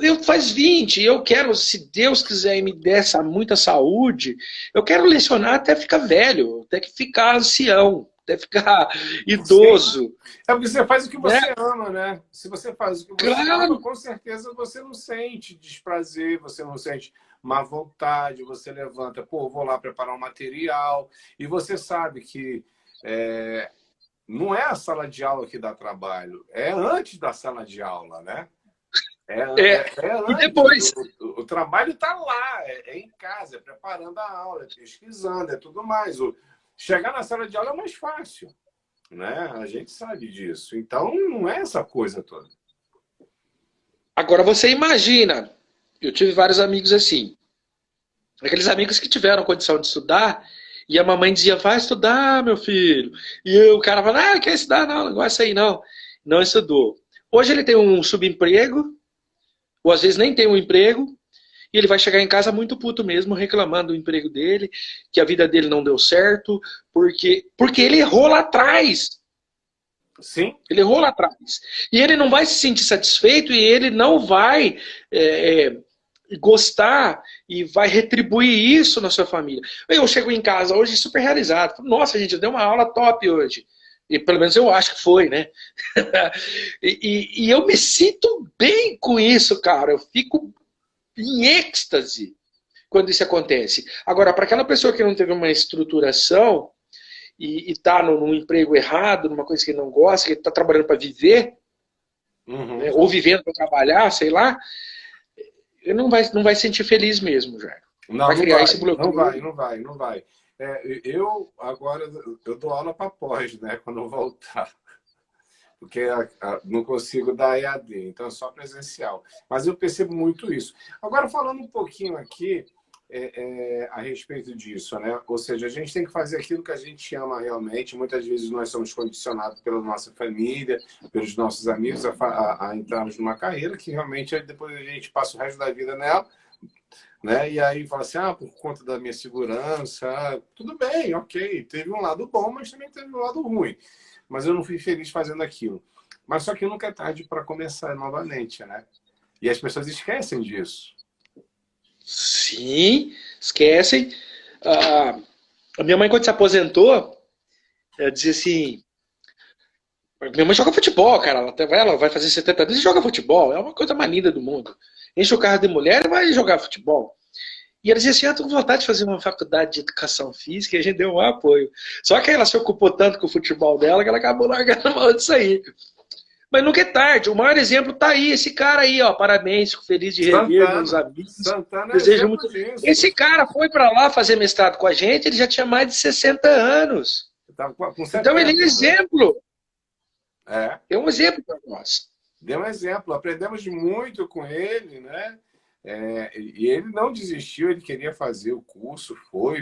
B: eu faz 20, eu quero, se Deus quiser me der muita saúde, eu quero lecionar até ficar velho, até que ficar ancião, até ficar idoso.
A: Sim. É porque você faz o que você ama, né? Se você faz o que você ama, com certeza você não sente desprazer, você não sente má vontade, você levanta, pô, vou lá preparar um material, e você sabe que não é a sala de aula que dá trabalho, é antes da sala de aula, né? Antes.
B: E depois?
A: O trabalho está lá, é em casa, é preparando a aula, é pesquisando, é tudo mais. Chegar na sala de aula é mais fácil, né? A gente sabe disso. Então, não é essa coisa toda.
B: Agora, você imagina, eu tive vários amigos assim, aqueles amigos que tiveram condição de estudar, e a mamãe dizia, vai estudar, meu filho. E o cara fala, quer estudar? Não gosta aí, não. Não estudou. Hoje ele tem um subemprego, ou às vezes nem tem um emprego, e ele vai chegar em casa muito puto mesmo, reclamando do emprego dele, que a vida dele não deu certo, porque ele errou lá atrás.
A: Sim.
B: Ele errou lá atrás. E ele não vai se sentir satisfeito, e ele não vai gostar e vai retribuir isso na sua família. Eu chego em casa hoje super realizado. Nossa, gente, deu uma aula top hoje. E pelo menos eu acho que foi, né? e eu me sinto bem com isso, cara. Eu fico em êxtase quando isso acontece. Agora, para aquela pessoa que não teve uma estruturação e está num emprego errado, numa coisa que não gosta, que está trabalhando para viver, né? Ou vivendo para trabalhar, sei lá, não vai se sentir feliz mesmo, já.
A: Vai criar esse bloqueio. Não vai. Eu agora eu dou aula para pós, né? Quando eu voltar. Porque não consigo dar EAD, então é só presencial. Mas eu percebo muito isso. Agora, falando um pouquinho aqui a respeito disso, né? Ou seja, a gente tem que fazer aquilo que a gente ama realmente. Muitas vezes nós somos condicionados pela nossa família, pelos nossos amigos, a entrarmos numa carreira que realmente depois a gente passa o resto da vida nela, né? E aí fala assim, por conta da minha segurança, tudo bem, ok. Teve um lado bom, mas também teve um lado ruim. Mas eu não fui feliz fazendo aquilo. Mas só que nunca é tarde para começar novamente, né? E as pessoas esquecem disso.
B: Sim, esquecem. Ah, a minha mãe, quando se aposentou, ela dizia assim: minha mãe joga futebol, cara. Ela vai fazer 70 anos e joga futebol. É uma coisa mais linda do mundo. Enche o carro de mulher e vai jogar futebol. E ela dizia assim: eu tô com vontade de fazer uma faculdade de educação física, e a gente deu um apoio. Só que ela se ocupou tanto com o futebol dela que ela acabou largando a mão disso aí. Mas nunca é tarde. O maior exemplo tá aí, esse cara aí, ó. Parabéns, fico feliz de rever meus
A: Santana.
B: amigos.
A: Santana é
B: Desejo
A: exemplo
B: muito.
A: disso.
B: Esse cara foi para lá fazer mestrado com a gente, ele já tinha mais de 60 anos.
A: Estava com
B: Então ele é um
A: 70 já.
B: exemplo.
A: É.
B: É um exemplo para nós.
A: Deu um exemplo. Aprendemos muito com ele, né? E ele não desistiu, ele queria fazer o curso,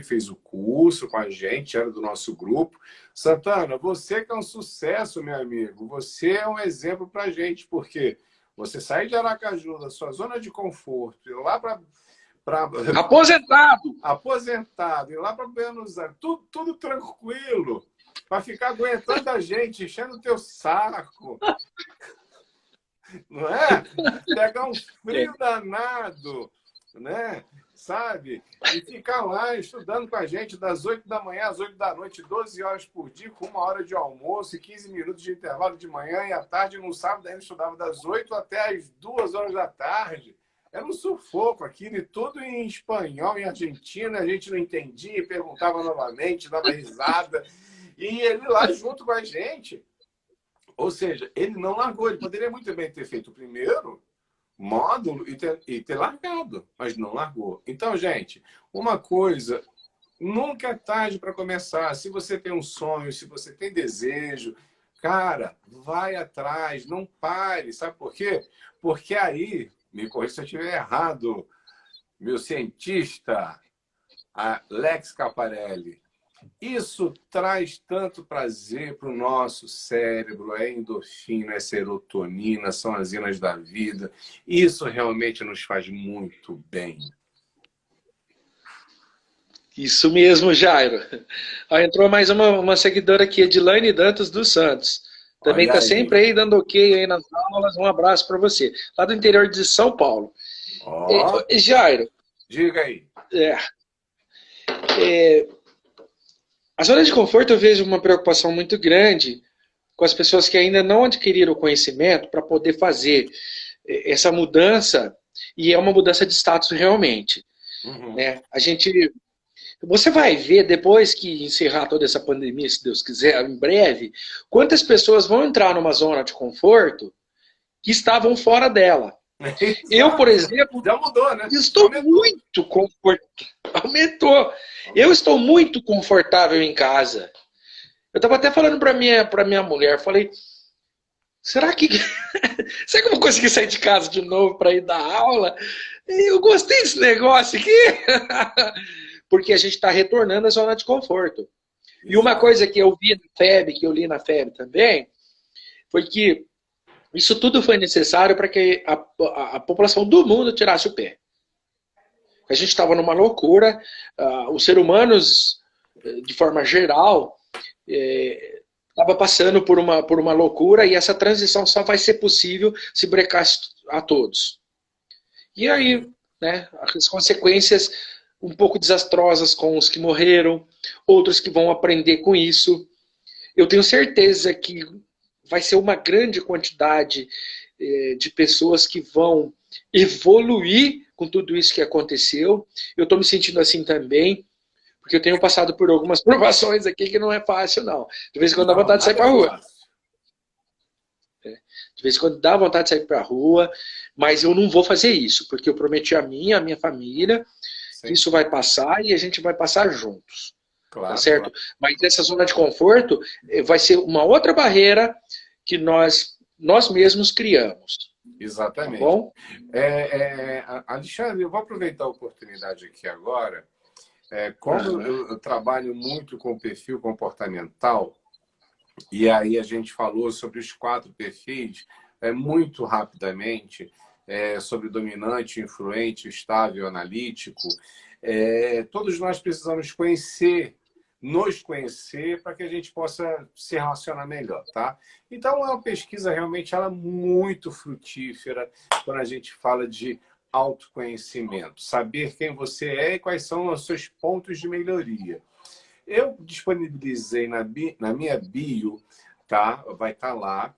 A: fez o curso com a gente, era do nosso grupo. Santana, você que é um sucesso, meu amigo, você é um exemplo para a gente, porque você sai de Aracaju, da sua zona de conforto, ir lá para
B: Aposentado.
A: aposentado, ir lá para Buenos Aires, tudo tranquilo, para ficar aguentando a gente, enchendo o teu saco. Não é? Pegar um frio danado, né? Sabe? E ficar lá estudando com a gente das 8 da manhã às 8 da noite, 12 horas por dia, com 1 hora de almoço e 15 minutos de intervalo de manhã e à tarde. No sábado ainda estudava das 8 até as 2 horas da tarde. Era um sufoco aquilo, e tudo em espanhol, em argentino, a gente não entendia, perguntava novamente, dava risada. E ele lá junto com a gente. Ou seja, ele não largou. Ele poderia muito bem ter feito o primeiro módulo e ter largado, mas não largou. Então, gente, uma coisa, nunca é tarde para começar. Se você tem um sonho, se você tem desejo, cara, vai atrás, não pare. Sabe por quê? Porque aí, me corrija se eu estiver errado, meu cientista, Alex Caparelli, isso traz tanto prazer para o nosso cérebro, é endorfina, é serotonina, são as enzimas da vida. Isso realmente nos faz muito bem.
B: Isso mesmo, Jairo. Ó, entrou mais uma seguidora aqui, Edilane Dantas dos Santos. Também
A: Olha
B: está
A: aí.
B: sempre aí dando ok aí nas aulas. Um abraço para você. Lá do interior de São Paulo.
A: Ó,
B: Jairo,
A: diga aí.
B: A zona de conforto eu vejo uma preocupação muito grande com as pessoas que ainda não adquiriram o conhecimento para poder fazer essa mudança, e é uma mudança de status realmente.
A: Uhum.
B: Né? Você vai ver, depois que encerrar toda essa pandemia, se Deus quiser, em breve, quantas pessoas vão entrar numa zona de conforto que estavam fora dela. Eu, por exemplo,
A: já mudou, né?
B: estou muito confortável. Aumentou. Eu estou muito confortável em casa. Eu estava até falando para minha mulher, falei, será que será que eu vou conseguir sair de casa de novo para ir dar aula? Eu gostei desse negócio aqui. Porque a gente está retornando à zona de conforto. Exato. E uma coisa que eu vi na FEB, que eu li na FEB também, foi que isso tudo foi necessário para que a população do mundo tirasse o pé. A gente estava numa loucura, os seres humanos, de forma geral, estava passando por uma loucura, e essa transição só vai ser possível se brecar a todos. E aí, né, as consequências um pouco desastrosas com os que morreram, outros que vão aprender com isso. Eu tenho certeza que vai ser uma grande quantidade de pessoas que vão evoluir com tudo isso que aconteceu. Eu estou me sentindo assim também, porque eu tenho passado por algumas provações aqui que não é fácil, não. De vez em quando dá vontade de sair para a rua. De vez em quando dá vontade de sair para a rua, mas eu não vou fazer isso, porque eu prometi a minha família, que isso vai passar e a gente vai passar juntos. Claro, tá certo? Claro. Mas essa zona de conforto vai ser uma outra barreira que nós mesmos criamos.
A: Exatamente.
B: Tá bom?
A: Alexandre, eu vou aproveitar a oportunidade aqui agora. Como eu trabalho muito com perfil comportamental, e aí a gente falou sobre os 4 perfis, muito rapidamente, sobre dominante, influente, estável, analítico. Todos nós precisamos conhecer nos conhecer para que a gente possa se relacionar melhor, tá? Então, é uma pesquisa realmente ela é muito frutífera quando a gente fala de autoconhecimento, saber quem você é e quais são os seus pontos de melhoria. Eu disponibilizei na minha bio, tá? Vai estar lá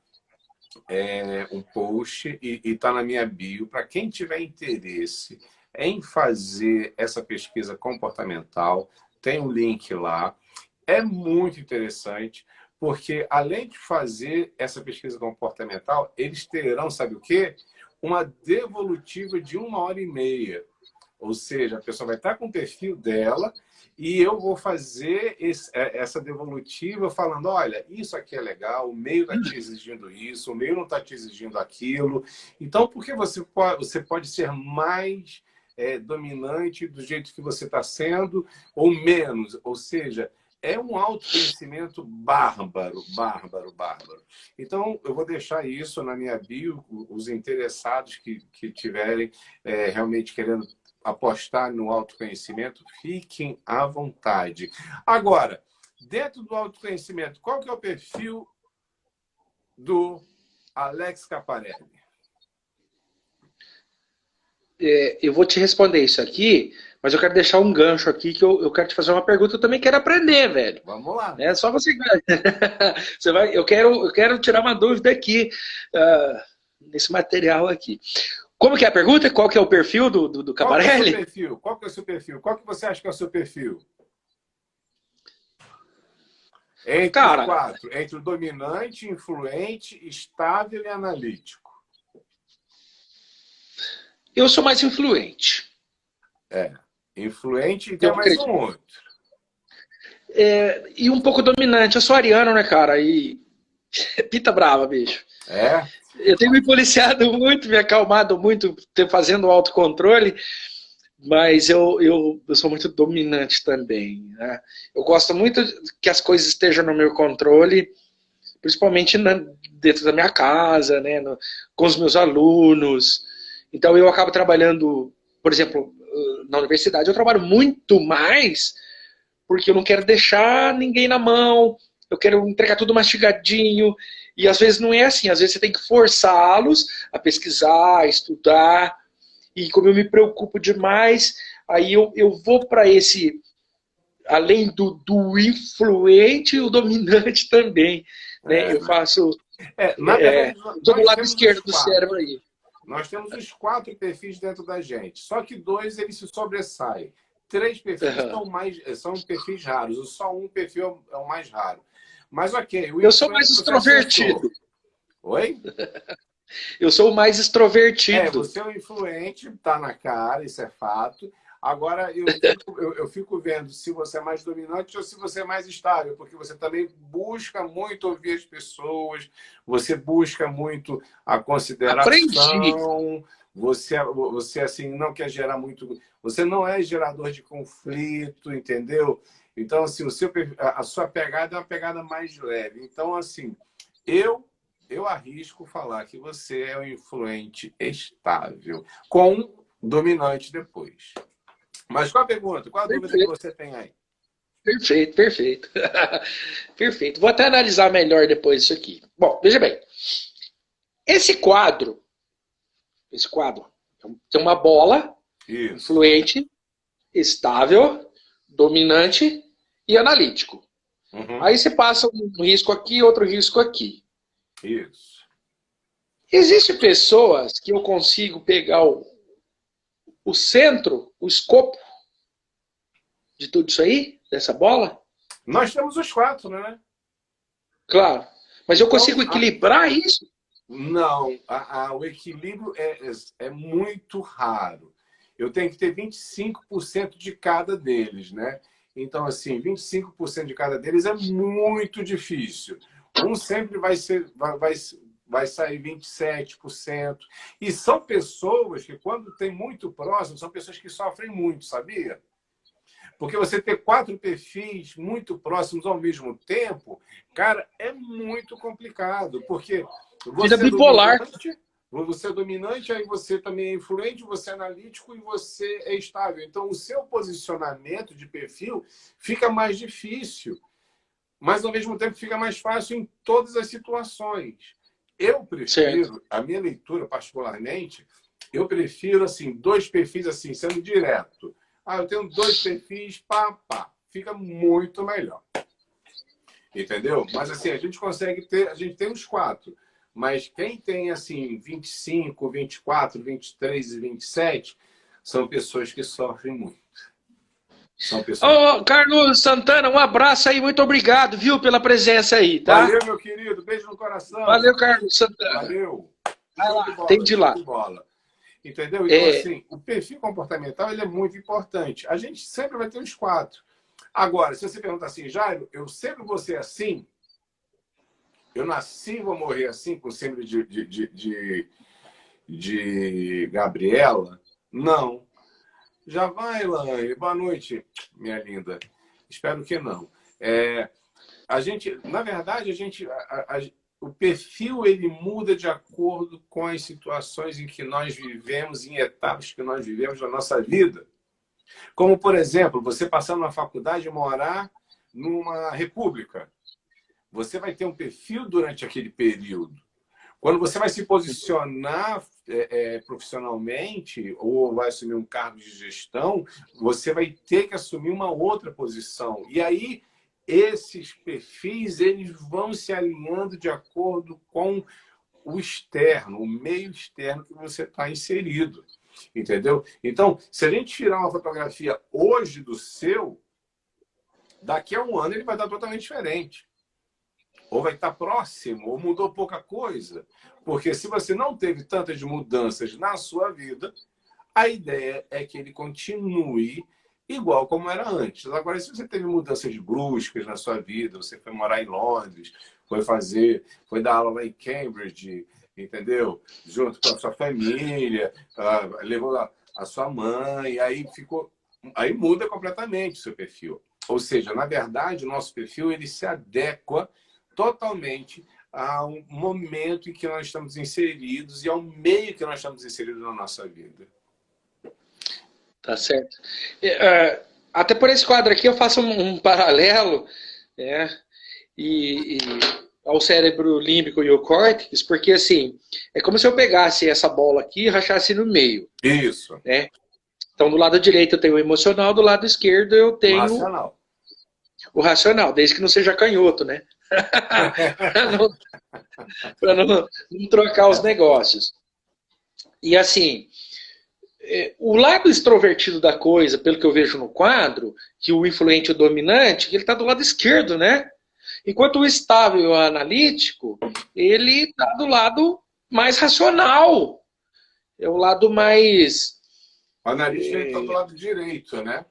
A: um post e está na minha bio para quem tiver interesse em fazer essa pesquisa comportamental. Tem um link lá. É muito interessante, porque além de fazer essa pesquisa comportamental, eles terão, sabe o quê? Uma devolutiva de 1h30. Ou seja, a pessoa vai estar com o perfil dela e eu vou fazer essa devolutiva falando, olha, isso aqui é legal, o meio está te exigindo isso, o meio não está te exigindo aquilo. Então, por que você pode ser mais dominante do jeito que você está sendo ou menos? Ou seja, é um autoconhecimento bárbaro, bárbaro, bárbaro. Então, eu vou deixar isso na minha bio, os interessados que tiverem realmente querendo apostar no autoconhecimento, fiquem à vontade. Agora, dentro do autoconhecimento, qual que é o perfil do Alex Caparelli?
B: Eu vou te responder isso aqui, mas eu quero deixar um gancho aqui que eu quero te fazer uma pergunta. Eu também quero aprender, velho.
A: Vamos lá.
B: É só você. Você vai. Eu quero tirar uma dúvida aqui nesse material aqui. Como que é a pergunta? Qual que é o perfil do Caparelli?
A: Qual que é o seu perfil? Qual que você acha que é o seu perfil? Entre os quatro. Entre o dominante, influente, estável e analítico.
B: Eu sou mais influente.
A: Influente e tem mais um outro.
B: E um pouco dominante. Eu sou ariano, né, cara? E pita brava, bicho. Eu tenho me policiado muito, me acalmado muito, fazendo autocontrole, mas eu sou muito dominante também, né? Eu gosto muito que as coisas estejam no meu controle, principalmente dentro da minha casa, né? Com os meus alunos. Então eu acabo trabalhando, por exemplo, na universidade eu trabalho muito mais porque eu não quero deixar ninguém na mão, eu quero entregar tudo mastigadinho. E às vezes não é assim, às vezes você tem que forçá-los a pesquisar, a estudar. E como eu me preocupo demais, aí eu vou para esse, além do influente, o dominante também. Né? Eu faço.
A: Na verdade,
B: estou do lado esquerdo do cérebro aí.
A: Nós temos os 4 perfis dentro da gente, só que 2 eles se sobressaem. 3 perfis são perfis raros, só um perfil é o mais raro. Mas ok.
B: Eu sou mais extrovertido.
A: Oi?
B: Eu sou o mais extrovertido.
A: Você é o influente, está na cara, isso é fato. Agora, eu fico vendo se você é mais dominante ou se você é mais estável, porque você também busca muito ouvir as pessoas, você busca muito a consideração.
B: Aprendi.
A: Você assim, não quer gerar muito... Você não é gerador de conflito, entendeu? Então, assim, a sua pegada é uma pegada mais leve. Então, assim, eu arrisco falar que você é um influente estável, com dominante depois. Mas qual a pergunta? Qual a dúvida que você tem aí?
B: Perfeito, perfeito. Perfeito. Vou até analisar melhor depois isso aqui. Bom, veja bem. Esse quadro tem uma bola, influente, estável, dominante e analítico. Aí você passa um risco aqui, outro risco aqui.
A: Isso.
B: Existem pessoas que eu consigo pegar o centro, o escopo de tudo isso aí, dessa bola?
A: Nós temos os 4, né?
B: Claro. Mas eu consigo equilibrar isso?
A: Não. O equilíbrio é muito raro. Eu tenho que ter 25% de cada deles, né? Então, assim, 25% de cada deles é muito difícil. Um sempre vai sair 27%. E são pessoas que, quando tem muito próximo, são pessoas que sofrem muito, sabia? Porque você ter 4 perfis muito próximos ao mesmo tempo, cara, é muito complicado. Porque você
B: vida bipolar.
A: Você é dominante, aí você também é influente, você é analítico e você é estável. Então, o seu posicionamento de perfil fica mais difícil, mas ao mesmo tempo fica mais fácil em todas as situações. Eu
B: Certo.
A: prefiro, a minha leitura particularmente, eu prefiro assim, dois perfis assim, sendo direto. Ah, eu tenho dois perfis, pá, pá. Fica muito melhor. Entendeu? Mas assim, a gente consegue ter, a gente tem os quatro. Mas quem tem assim 25, 24, 23 e 27 são pessoas que sofrem muito. São pessoas.
B: Ô, Carlos Santana, um abraço aí, muito obrigado, viu, pela presença aí, tá?
A: Valeu, meu querido. Beijo no coração.
B: Valeu, Carlos Santana.
A: Valeu.
B: Vai
A: Show de
B: lá,
A: bola,
B: atende
A: show
B: lá.
A: de bola. Entendeu? Então,
B: É,
A: assim, o perfil comportamental ele é muito importante. A gente sempre vai ter os quatro. Agora, se você perguntar assim, Jairo, eu sempre vou ser assim, eu nasci e vou morrer assim, com síndrome de Gabriela? Não. Já vai, Elaine. Boa noite, minha linda. Espero que não. A gente, na verdade, o perfil ele muda de acordo com as situações em que nós vivemos, em etapas que nós vivemos na nossa vida. Como, por exemplo, você passando na faculdade e morar numa república. Você vai ter um perfil durante aquele período. Quando você vai se posicionar profissionalmente ou vai assumir um cargo de gestão, você vai ter que assumir uma outra posição. E aí, esses perfis eles vão se alinhando de acordo com o externo, o meio externo que você está inserido. Entendeu? Então, se a gente tirar uma fotografia hoje do seu, daqui a um ano ele vai dar totalmente diferente. Ou vai estar próximo, ou mudou pouca coisa. Porque se você não teve tantas mudanças na sua vida, a ideia é que ele continue igual como era antes. Agora, se você teve mudanças bruscas na sua vida, você foi morar em Londres, foi dar aula lá em Cambridge, entendeu? Junto com a sua família, levou a sua mãe, aí muda completamente o seu perfil. Ou seja, na verdade, o nosso perfil ele se adequa totalmente ao momento em que nós estamos inseridos e ao meio que nós estamos inseridos na nossa vida.
B: tá certo. Até por esse quadro aqui eu faço um paralelo, né, e ao cérebro límbico e o córtex, porque assim, é como se eu pegasse essa bola aqui e rachasse no meio.
A: Isso.
B: Né? Então, do lado direito eu tenho o emocional, do lado esquerdo eu tenho
A: Racional.
B: o racional, desde que não seja canhoto, né? Para não trocar os negócios. E assim, o lado extrovertido da coisa, pelo que eu vejo no quadro, que o influente e o dominante, ele está do lado esquerdo, né? Enquanto o estável e o analítico, ele está do lado mais racional. É o lado mais...
A: O analista está do lado direito, né?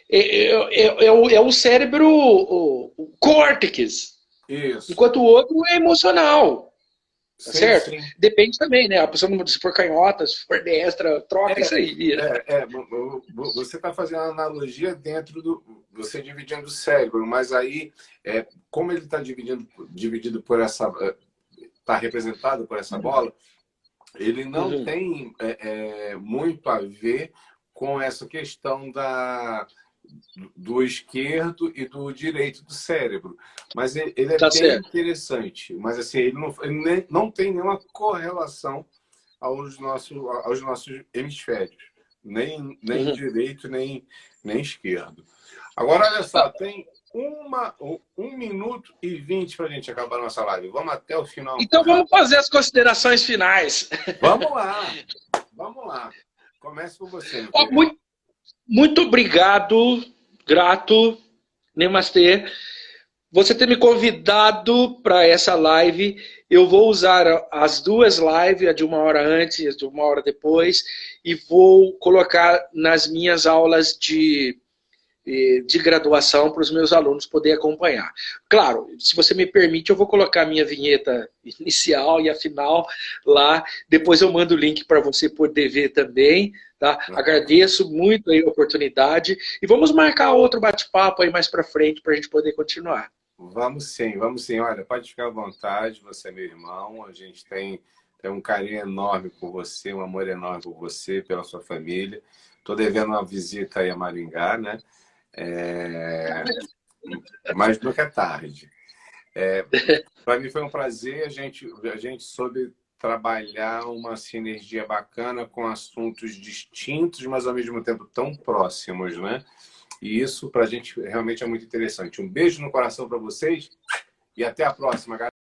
B: É o cérebro, o córtex.
A: Isso.
B: Enquanto o outro é emocional. Tá
A: Sim,
B: certo?
A: sim.
B: Depende também, né? A pessoa, se for canhota, se for destra, troca isso aí. Vira.
A: Você está fazendo a analogia dentro do... Você dividindo o cérebro, mas aí, como ele está dividido por essa... Está representado por essa bola, ele não tem muito a ver com essa questão do esquerdo e do direito do cérebro. Mas ele é
B: Tá
A: bem
B: certo.
A: interessante. Mas assim, ele não tem nenhuma correlação aos nossos hemisférios. Nem direito, nem esquerdo. Agora, olha só, tem 1 minuto e 20 para a gente acabar a nossa live. Vamos até o final.
B: Então vamos fazer as considerações finais.
A: Vamos lá. Vamos lá. Comece por você.
B: Muito obrigado, grato, Nemastê. Você ter me convidado para essa live. Eu vou usar as duas lives, a de 1 hora antes e a de 1 hora depois, e vou colocar nas minhas aulas de graduação para os meus alunos poderem acompanhar. Claro, se você me permite, eu vou colocar a minha vinheta inicial e a final lá. Depois eu mando o link para você poder ver também. Tá? Agradeço muito aí a oportunidade e vamos marcar outro bate-papo aí mais para frente para a gente poder continuar.
A: Vamos sim, vamos sim. Olha, pode ficar à vontade, você é meu irmão, a gente tem Tenho um carinho enorme por você, um amor enorme por você, pela sua família. Estou devendo uma visita aí a Maringá, né? Mas nunca é tarde. Para mim foi um prazer, a gente soube trabalhar uma sinergia bacana com assuntos distintos, mas ao mesmo tempo tão próximos, né? E isso para a gente realmente é muito interessante. Um beijo no coração para vocês e até a próxima, galera.